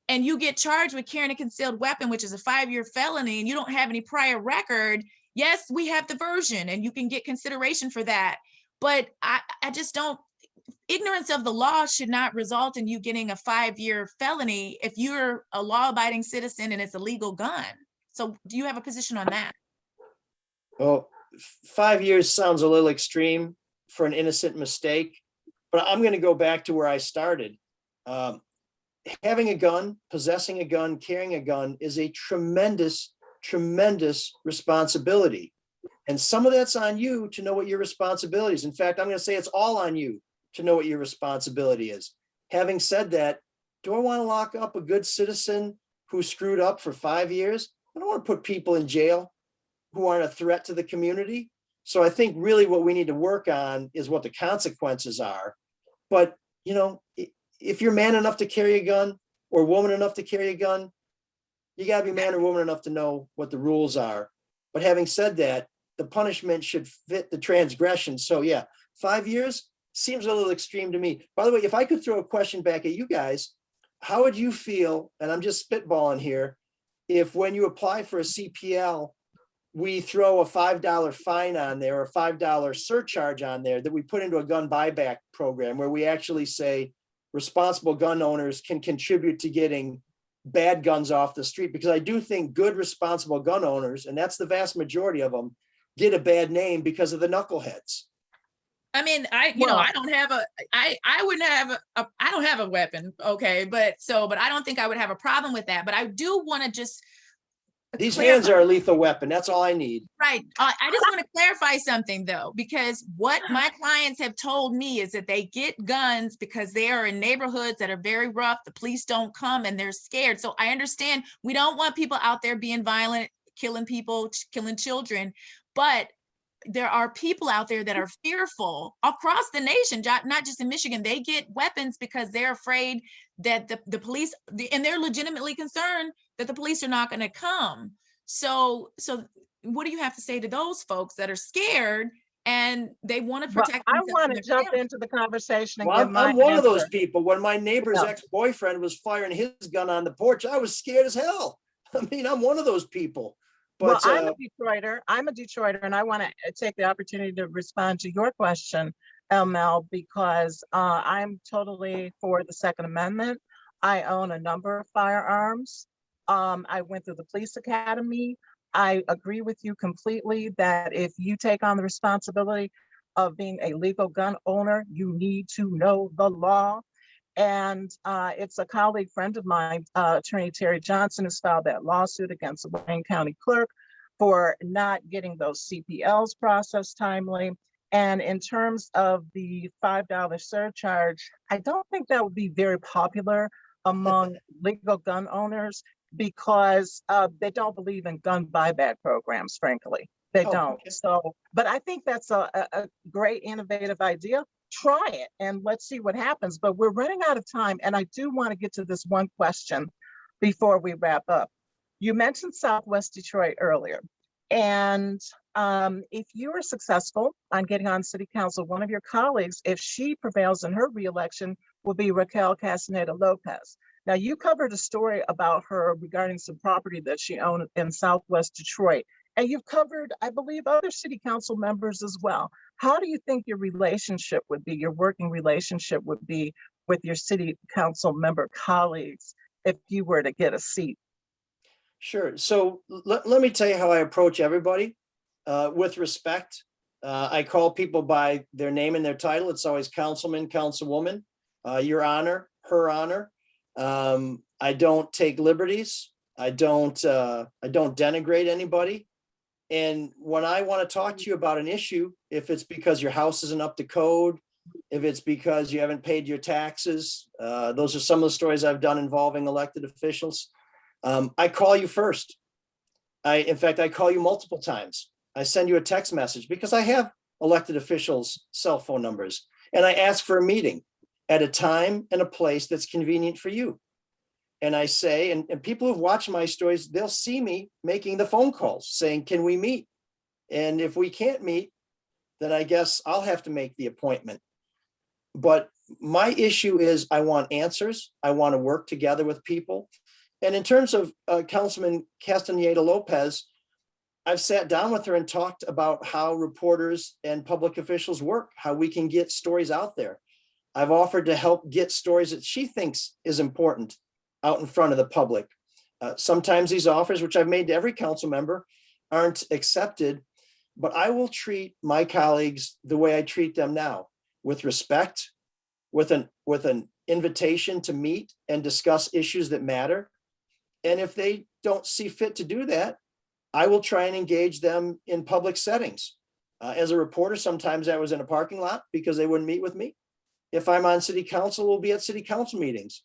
and you get charged with carrying a concealed weapon, which is a 5-year felony, and you don't have any prior record, yes, we have diversion and you can get consideration for that. But I just don't, ignorance of the law should not result in you getting a 5-year felony if you're a law-abiding citizen and it's a legal gun. So do you have a position on that?
Well, 5 years sounds a little extreme for an innocent mistake, but I'm going to go back to where I started. Having a gun, possessing a gun, carrying a gun is a tremendous, tremendous responsibility. And some of that's on you to know what your responsibility is. In fact, I'm going to say it's all on you to know what your responsibility is. Having said that, do I want to lock up a good citizen who screwed up for 5 years? I don't want to put people in jail who aren't a threat to the community. So I think really what we need to work on is what the consequences are. But, you know, if you're man enough to carry a gun or woman enough to carry a gun, you got to be man or woman enough to know what the rules are. But having said that, the punishment should fit the transgression. So yeah, 5 years seems a little extreme to me. By the way, if I could throw a question back at you guys, how would you feel, and I'm just spitballing here, if when you apply for a CPL, we throw a $5 fine on there, or a $5 surcharge on there that we put into a gun buyback program where we actually say responsible gun owners can contribute to getting bad guns off the street? Because I do think good, responsible gun owners, and that's the vast majority of them, get a bad name because of the knuckleheads.
I mean, I don't have I wouldn't have I don't have a weapon. Okay. But I don't think I would have a problem with that. But I do want to just
These
clarify.
hands are a lethal weapon. That's all I need.
Right. I just want to clarify something though, because what my clients have told me is that they get guns because they are in neighborhoods that are very rough. The police don't come and they're scared. So I understand we don't want people out there being violent, killing people, killing children, but there are people out there that are fearful across the nation, not just in Michigan. They get weapons because they're afraid that the police, and they're legitimately concerned that the police are not going to come. So what do you have to say to those folks that are scared and they want to protect themselves?
I want to jump into the conversation. And
well, I'm one of those people. When my neighbor's ex-boyfriend was firing his gun on the porch, I was scared as hell. I mean, I'm one of those people. But,
well, I'm a Detroiter, and I want to take the opportunity to respond to your question, Mel, because I'm totally for the Second Amendment. I own a number of firearms. I went through the police academy. I agree with you completely that if you take on the responsibility of being a legal gun owner, you need to know the law. And it's a colleague friend of mine, Attorney Terry Johnson, has filed that lawsuit against the Wayne County clerk for not getting those CPLs processed timely. And in terms of the $5 surcharge, I don't think that would be very popular among legal gun owners because they don't believe in gun buyback programs, frankly. They don't. Okay. So, but I think that's a great innovative idea. Try it and let's see what happens. But we're running out of time. And I do want to get to this one question before we wrap up. You mentioned Southwest Detroit earlier. And if you are successful on getting on city council, one of your colleagues, if she prevails in her reelection, will be Raquel Castaneda-Lopez. Now, you covered a story about her regarding some property that she owned in Southwest Detroit. And you've covered, I believe, other city council members as well. How do you think your relationship would be, your working relationship would be with your city council member colleagues if you were to get a seat?
Sure. So let me tell you how I approach everybody with respect. I call people by their name and their title. It's always councilman, councilwoman, your honor, her honor. I don't take liberties. I don't denigrate anybody. And when I want to talk to you about an issue, if it's because your house isn't up to code, if it's because you haven't paid your taxes, those are some of the stories I've done involving elected officials. I call you first. In fact, I call you multiple times. I send you a text message because I have elected officials' cell phone numbers, and I ask for a meeting at a time and a place that's convenient for you. And I say, and people who've watched my stories, they'll see me making the phone calls saying, can we meet? And if we can't meet, then I guess I'll have to make the appointment. But my issue is I want answers. I want to work together with people. And in terms of Councilman Castaneda-Lopez, I've sat down with her and talked about how reporters and public officials work, how we can get stories out there. I've offered to help get stories that she thinks is important out in front of the public. Sometimes these offers, which I've made to every council member, aren't accepted, but I will treat my colleagues the way I treat them now, with respect, with an invitation to meet and discuss issues that matter. And if they don't see fit to do that, I will try and engage them in public settings. As a reporter, sometimes I was in a parking lot because they wouldn't meet with me. If I'm on city council, we'll be at city council meetings.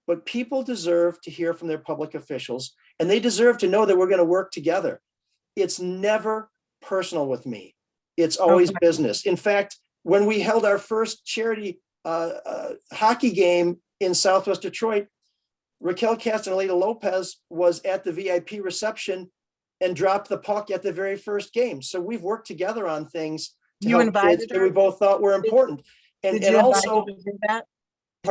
But people deserve to hear from their public officials, and they deserve to know that we're going to work together. It's never personal with me. It's always business. In fact, when we held our first charity hockey game in Southwest Detroit, Raquel Castaneda Lopez was at the VIP reception and dropped the puck at the very first game. So we've worked together on things to help kids that we both thought were important. And also,
did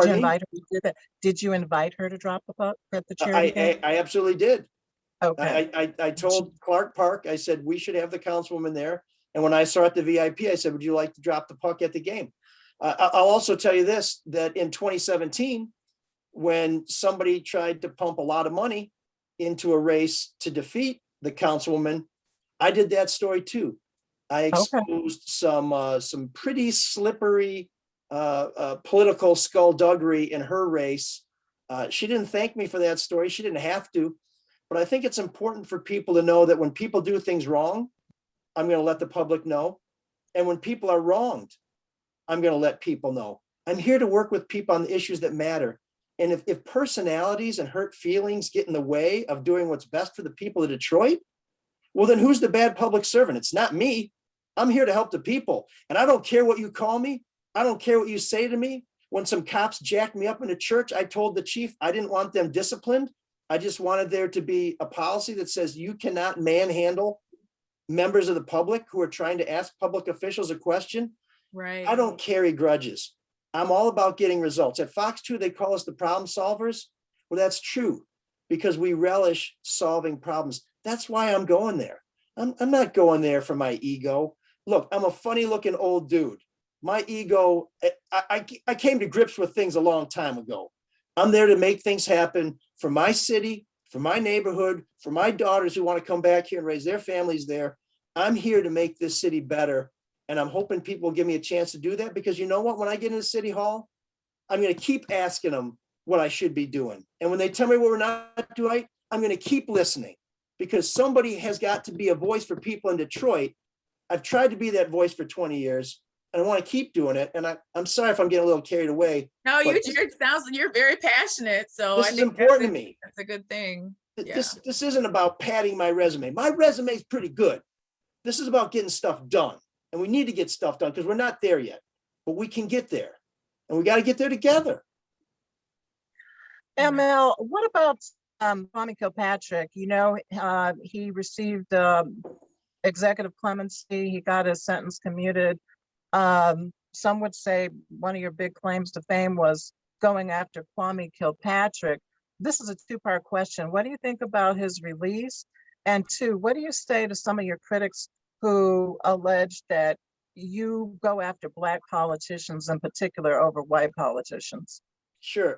you invite her to do that? Did you invite her to drop the puck at the charity game?
I absolutely did.
Okay.
I told Clark Park, I said, we should have the councilwoman there. And when I saw at the VIP, I said, would you like to drop the puck at the game? I'll also tell you this, that in 2017, when somebody tried to pump a lot of money into a race to defeat the councilwoman, I did that story too. I exposed some pretty slippery political skullduggery in her race. She didn't thank me for that story. She didn't have to. But I think it's important for people to know that when people do things wrong, I'm going to let the public know. And when people are wronged, I'm going to let people know. I'm here to work with people on the issues that matter. And if personalities and hurt feelings get in the way of doing what's best for the people of Detroit, well, then who's the bad public servant? It's not me. I'm here to help the people. And I don't care what you call me. I don't care what you say to me. When some cops jacked me up in a church, I told the chief I didn't want them disciplined. I just wanted there to be a policy that says you cannot manhandle members of the public who are trying to ask public officials a question.
Right.
I don't carry grudges. I'm all about getting results. At Fox 2, they call us the problem solvers. Well, that's true because we relish solving problems. That's why I'm going there. I'm not going there for my ego. Look, I'm a funny looking old dude. My ego, I came to grips with things a long time ago. I'm there to make things happen for my city, for my neighborhood, for my daughters who want to come back here and raise their families there. I'm here to make this city better. And I'm hoping people will give me a chance to do that because you know what? When I get into City Hall, I'm going to keep asking them what I should be doing. And when they tell me what we're not doing, I'm going to keep listening because somebody has got to be a voice for people in Detroit. I've tried to be that voice for 20 years and I want to keep doing it. And I'm sorry if I'm getting a little carried away.
No, it sounds like you're very passionate. So
this is important to me.
That's a good thing.
This isn't about padding my resume. My resume is pretty good. This is about getting stuff done. And we need to get stuff done because we're not there yet, but we can get there and we got to get there together.
ML, what about Kwame Kilpatrick? You know, he received executive clemency. He got his sentence commuted. Some would say one of your big claims to fame was going after Kwame Kilpatrick. This is a two-part question. What do you think about his release? And two, what do you say to some of your critics who allege that you go after Black politicians in particular over white politicians?
Sure.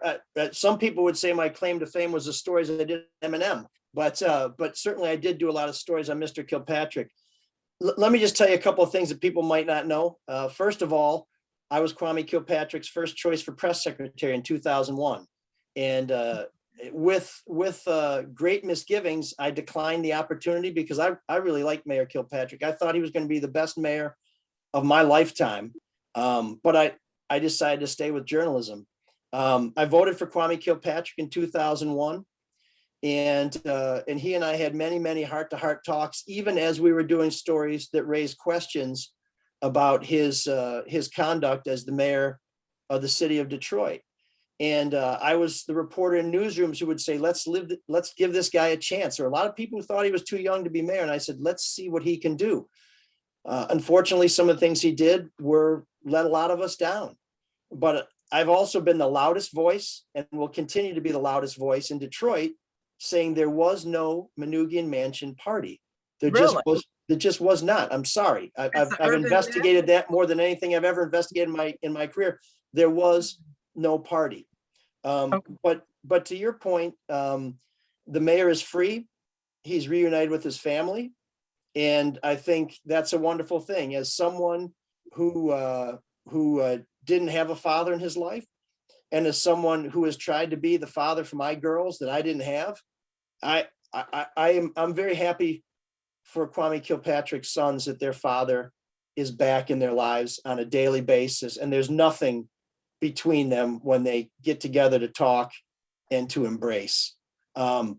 Some people would say my claim to fame was the stories I did at M&M, but certainly I did do a lot of stories on Mr. Kilpatrick. Let me just tell you a couple of things that people might not know. First of all, I was Kwame Kilpatrick's first choice for press secretary in 2001. And with great misgivings, I declined the opportunity because I really liked Mayor Kilpatrick. I thought he was going to be the best mayor of my lifetime. But I decided to stay with journalism. I voted for Kwame Kilpatrick in 2001. And he and I had many, many heart-to-heart talks, even as we were doing stories that raised questions about his conduct as the mayor of the city of Detroit. And I was the reporter in newsrooms who would say, let's give this guy a chance. There were a lot of people who thought he was too young to be mayor. And I said, let's see what he can do. Unfortunately, some of the things he did let a lot of us down. But I've also been the loudest voice and will continue to be the loudest voice in Detroit, saying there was no Manoogian Mansion party. There just was. There just was not. I'm sorry. I've
an urban
investigated that more than anything I've ever investigated in my career. There was no party.
Okay.
But to your point, the mayor is free. He's reunited with his family. And I think that's a wonderful thing. As someone who didn't have a father in his life, and as someone who has tried to be the father for my girls that I didn't have, I'm very happy for Kwame Kilpatrick's sons that their father is back in their lives on a daily basis, and there's nothing between them when they get together to talk and to embrace. To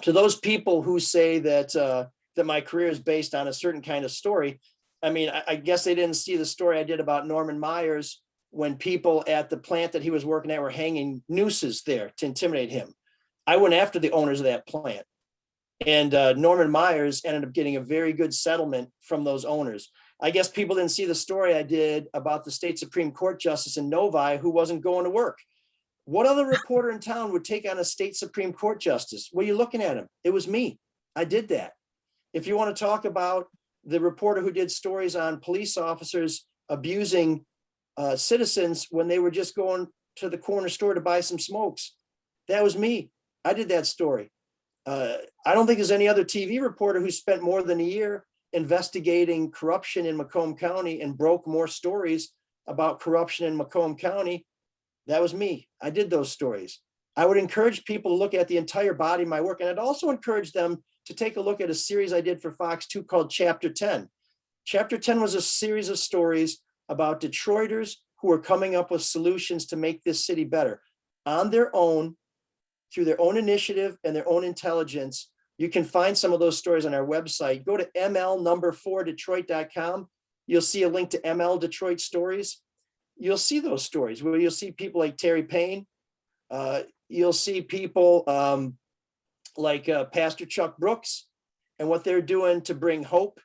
those people who say that that my career is based on a certain kind of story, I mean, I guess they didn't see the story I did about Norman Myers when people at the plant that he was working at were hanging nooses there to intimidate him. I went after the owners of that plant. And Norman Myers ended up getting a very good settlement from those owners. I guess people didn't see the story I did about the state Supreme Court justice in Novi who wasn't going to work. What other reporter in town would take on a state Supreme Court justice? Well, you're looking at him. It was me. I did that. If you want to talk about the reporter who did stories on police officers abusing citizens when they were just going to the corner store to buy some smokes, that was me. I did that story. I don't think there's any other TV reporter who spent more than a year investigating corruption in Macomb County and broke more stories about corruption in Macomb County. That was me. I did those stories. I would encourage people to look at the entire body of my work. And I'd also encourage them to take a look at a series I did for Fox 2 called Chapter 10. Chapter 10 was a series of stories about Detroiters who are coming up with solutions to make this city better on their own, through their own initiative and their own intelligence. You can find some of those stories on our website. Go to ml4detroit.com. You'll see a link to ML Detroit Stories. You'll see those stories where you'll see people like Terry Payne. You'll see people like Pastor Chuck Brooks and what they're doing to bring hope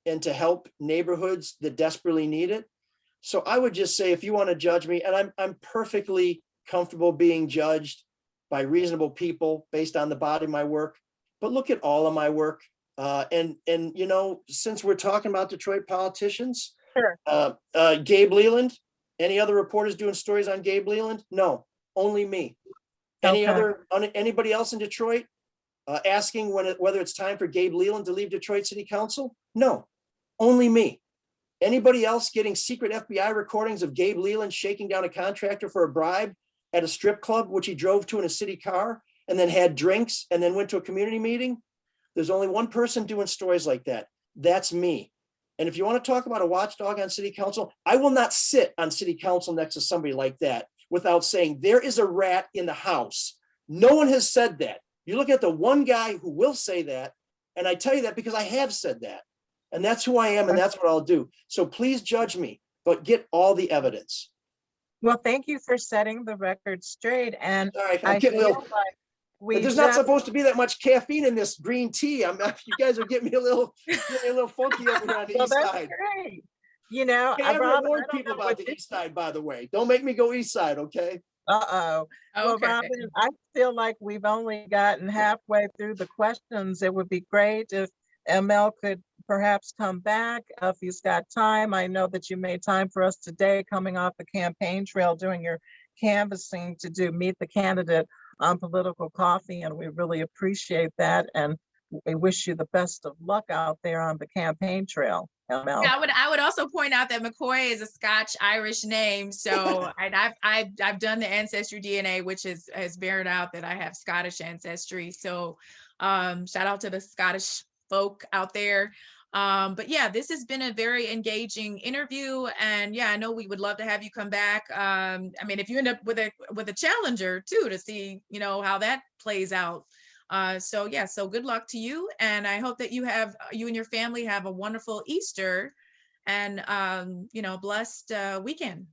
and to help neighborhoods that desperately need it. So I would just say, if you want to judge me, and I'm perfectly comfortable being judged by reasonable people based on the body of my work, but look at all of my work. And you know, since we're talking about Detroit politicians,
Sure.
Gabe Leland, any other reporters doing stories on Gabe Leland? No, only me. Anybody else in Detroit asking whether it's time for Gabe Leland to leave Detroit City Council? No, only me. Anybody else getting secret FBI recordings of Gabe Leland shaking down a contractor for a bribe at a strip club, which he drove to in a city car and then had drinks and then went to a community meeting? There's only one person doing stories like that. That's me. And if you want to talk about a watchdog on city council, I will not sit on city council next to somebody like that without saying there is a rat in the house. No one has said that. You look at the one guy who will say that, and I tell you that because I have said that. And that's who I am, and that's what I'll do. So please judge me, but get all the evidence.
Well, thank you for setting the record straight. And
All right,
I feel like
there's not supposed to be that much caffeine in this green tea. You guys are getting me a little funky over here on the east side.
Great. You know,
Hey, I warn people about the east side, by the way. Don't make me go east side, okay?
Uh-oh. Well,
Okay.
Robyn, I feel like we've only gotten halfway through the questions. It would be great if ML could perhaps come back if he's got time. I know that you made time for us today coming off the campaign trail, doing your canvassing to do Meet the Candidate on Political Coffee, and we really appreciate that. And we wish you the best of luck out there on the campaign trail, ML.
Yeah, I would also point out that McCoy is a Scotch-Irish name. So I've done the ancestry DNA, which has borne out that I have Scottish ancestry. So shout out to the Scottish folk out there. But yeah, this has been a very engaging interview, and yeah, I know we would love to have you come back. I mean, if you end up with a challenger too, to see, you know, how that plays out. So yeah, so good luck to you, and I hope that you and your family have a wonderful Easter and you know, blessed weekend.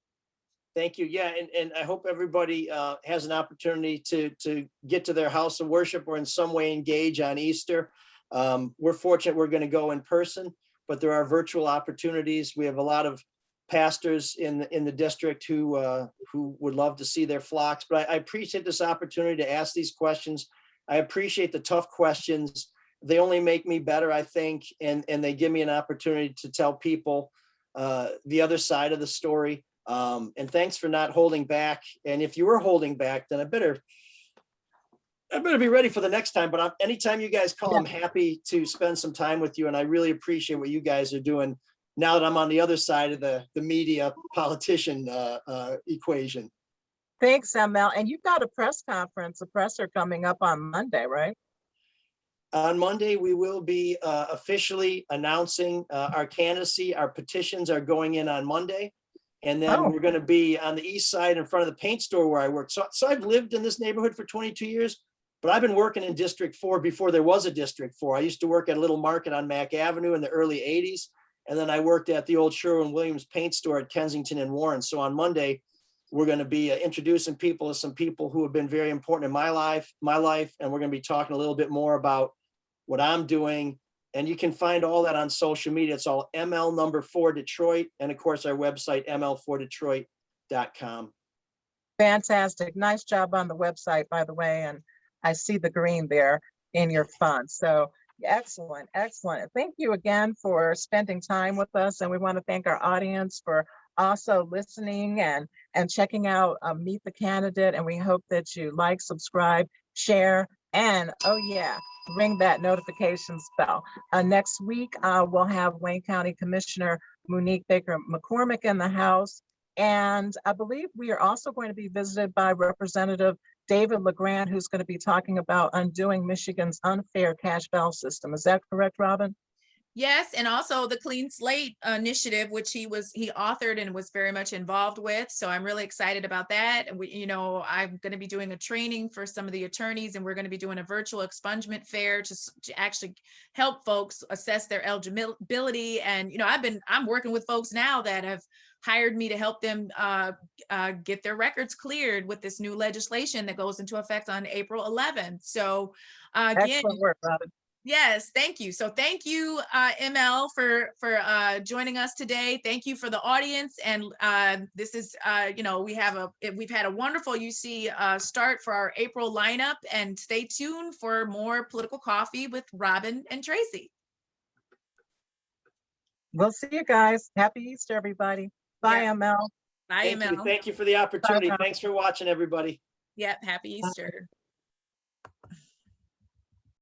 Thank you. Yeah, and I hope everybody has an opportunity to get to their house of worship or in some way engage on Easter. We're fortunate we're going to go in person, but there are virtual opportunities. We have a lot of pastors in the district who would love to see their flocks. But I appreciate this opportunity to ask these questions. I appreciate the tough questions they only make me better, I think, and they give me an opportunity to tell people the other side of the story. And thanks for not holding back. And if you were holding back, then I better be ready for the next time. But anytime you guys call, I'm happy to spend some time with you. And I really appreciate what you guys are doing now that I'm on the other side of the media politician equation.
Thanks, ML. And you've got a press conference, a presser coming up on Monday, right?
On Monday, we will be officially announcing our candidacy. Our petitions are going in on Monday. And then we're going to be on the east side in front of the paint store where I work. So I've lived in this neighborhood for 22 years, but I've been working in District 4 before there was a District 4. I used to work at a little market on Mack Avenue in the early 80s. And then I worked at the old Sherwin-Williams paint store at Kensington and Warren. So on Monday, we're going to be introducing people to some people who have been very important in my life. And we're going to be talking a little bit more about what I'm doing. And you can find all that on social media. It's all ML4 Detroit. And of course, our website, ml4detroit.com.
Fantastic. Nice job on the website, by the way. And I see the green there in your font. So excellent, excellent. Thank you again for spending time with us. And we want to thank our audience for also listening and checking out Meet the Candidate. And we hope that you like, subscribe, share, and ring that notifications bell. Next week, we'll have Wayne County Commissioner Monique Baker McCormick in the house. And I believe we are also going to be visited by Representative David LeGrand, who's going to be talking about undoing Michigan's unfair cash bail system. Is that correct, Robyn?
Yes, and also the Clean Slate initiative, which he authored and was very much involved with. So I'm really excited about that. And I'm going to be doing a training for some of the attorneys, and we're going to be doing a virtual expungement fair to actually help folks assess their eligibility. And I'm working with folks now that have hired me to help them get their records cleared with this new legislation that goes into effect on April 11th. So again,
excellent work, Robyn.
Yes, thank you. So thank you, ML, for joining us today. Thank you for the audience. And this is, we've had a wonderful UC start for our April lineup. And stay tuned for more Political Coffee with Robyn and Tracy.
We'll see you guys. Happy Easter, everybody. Bye, ML.
Bye, ML.
Thank you for the opportunity.
Bye,
thanks for watching, everybody.
Yep, happy Easter.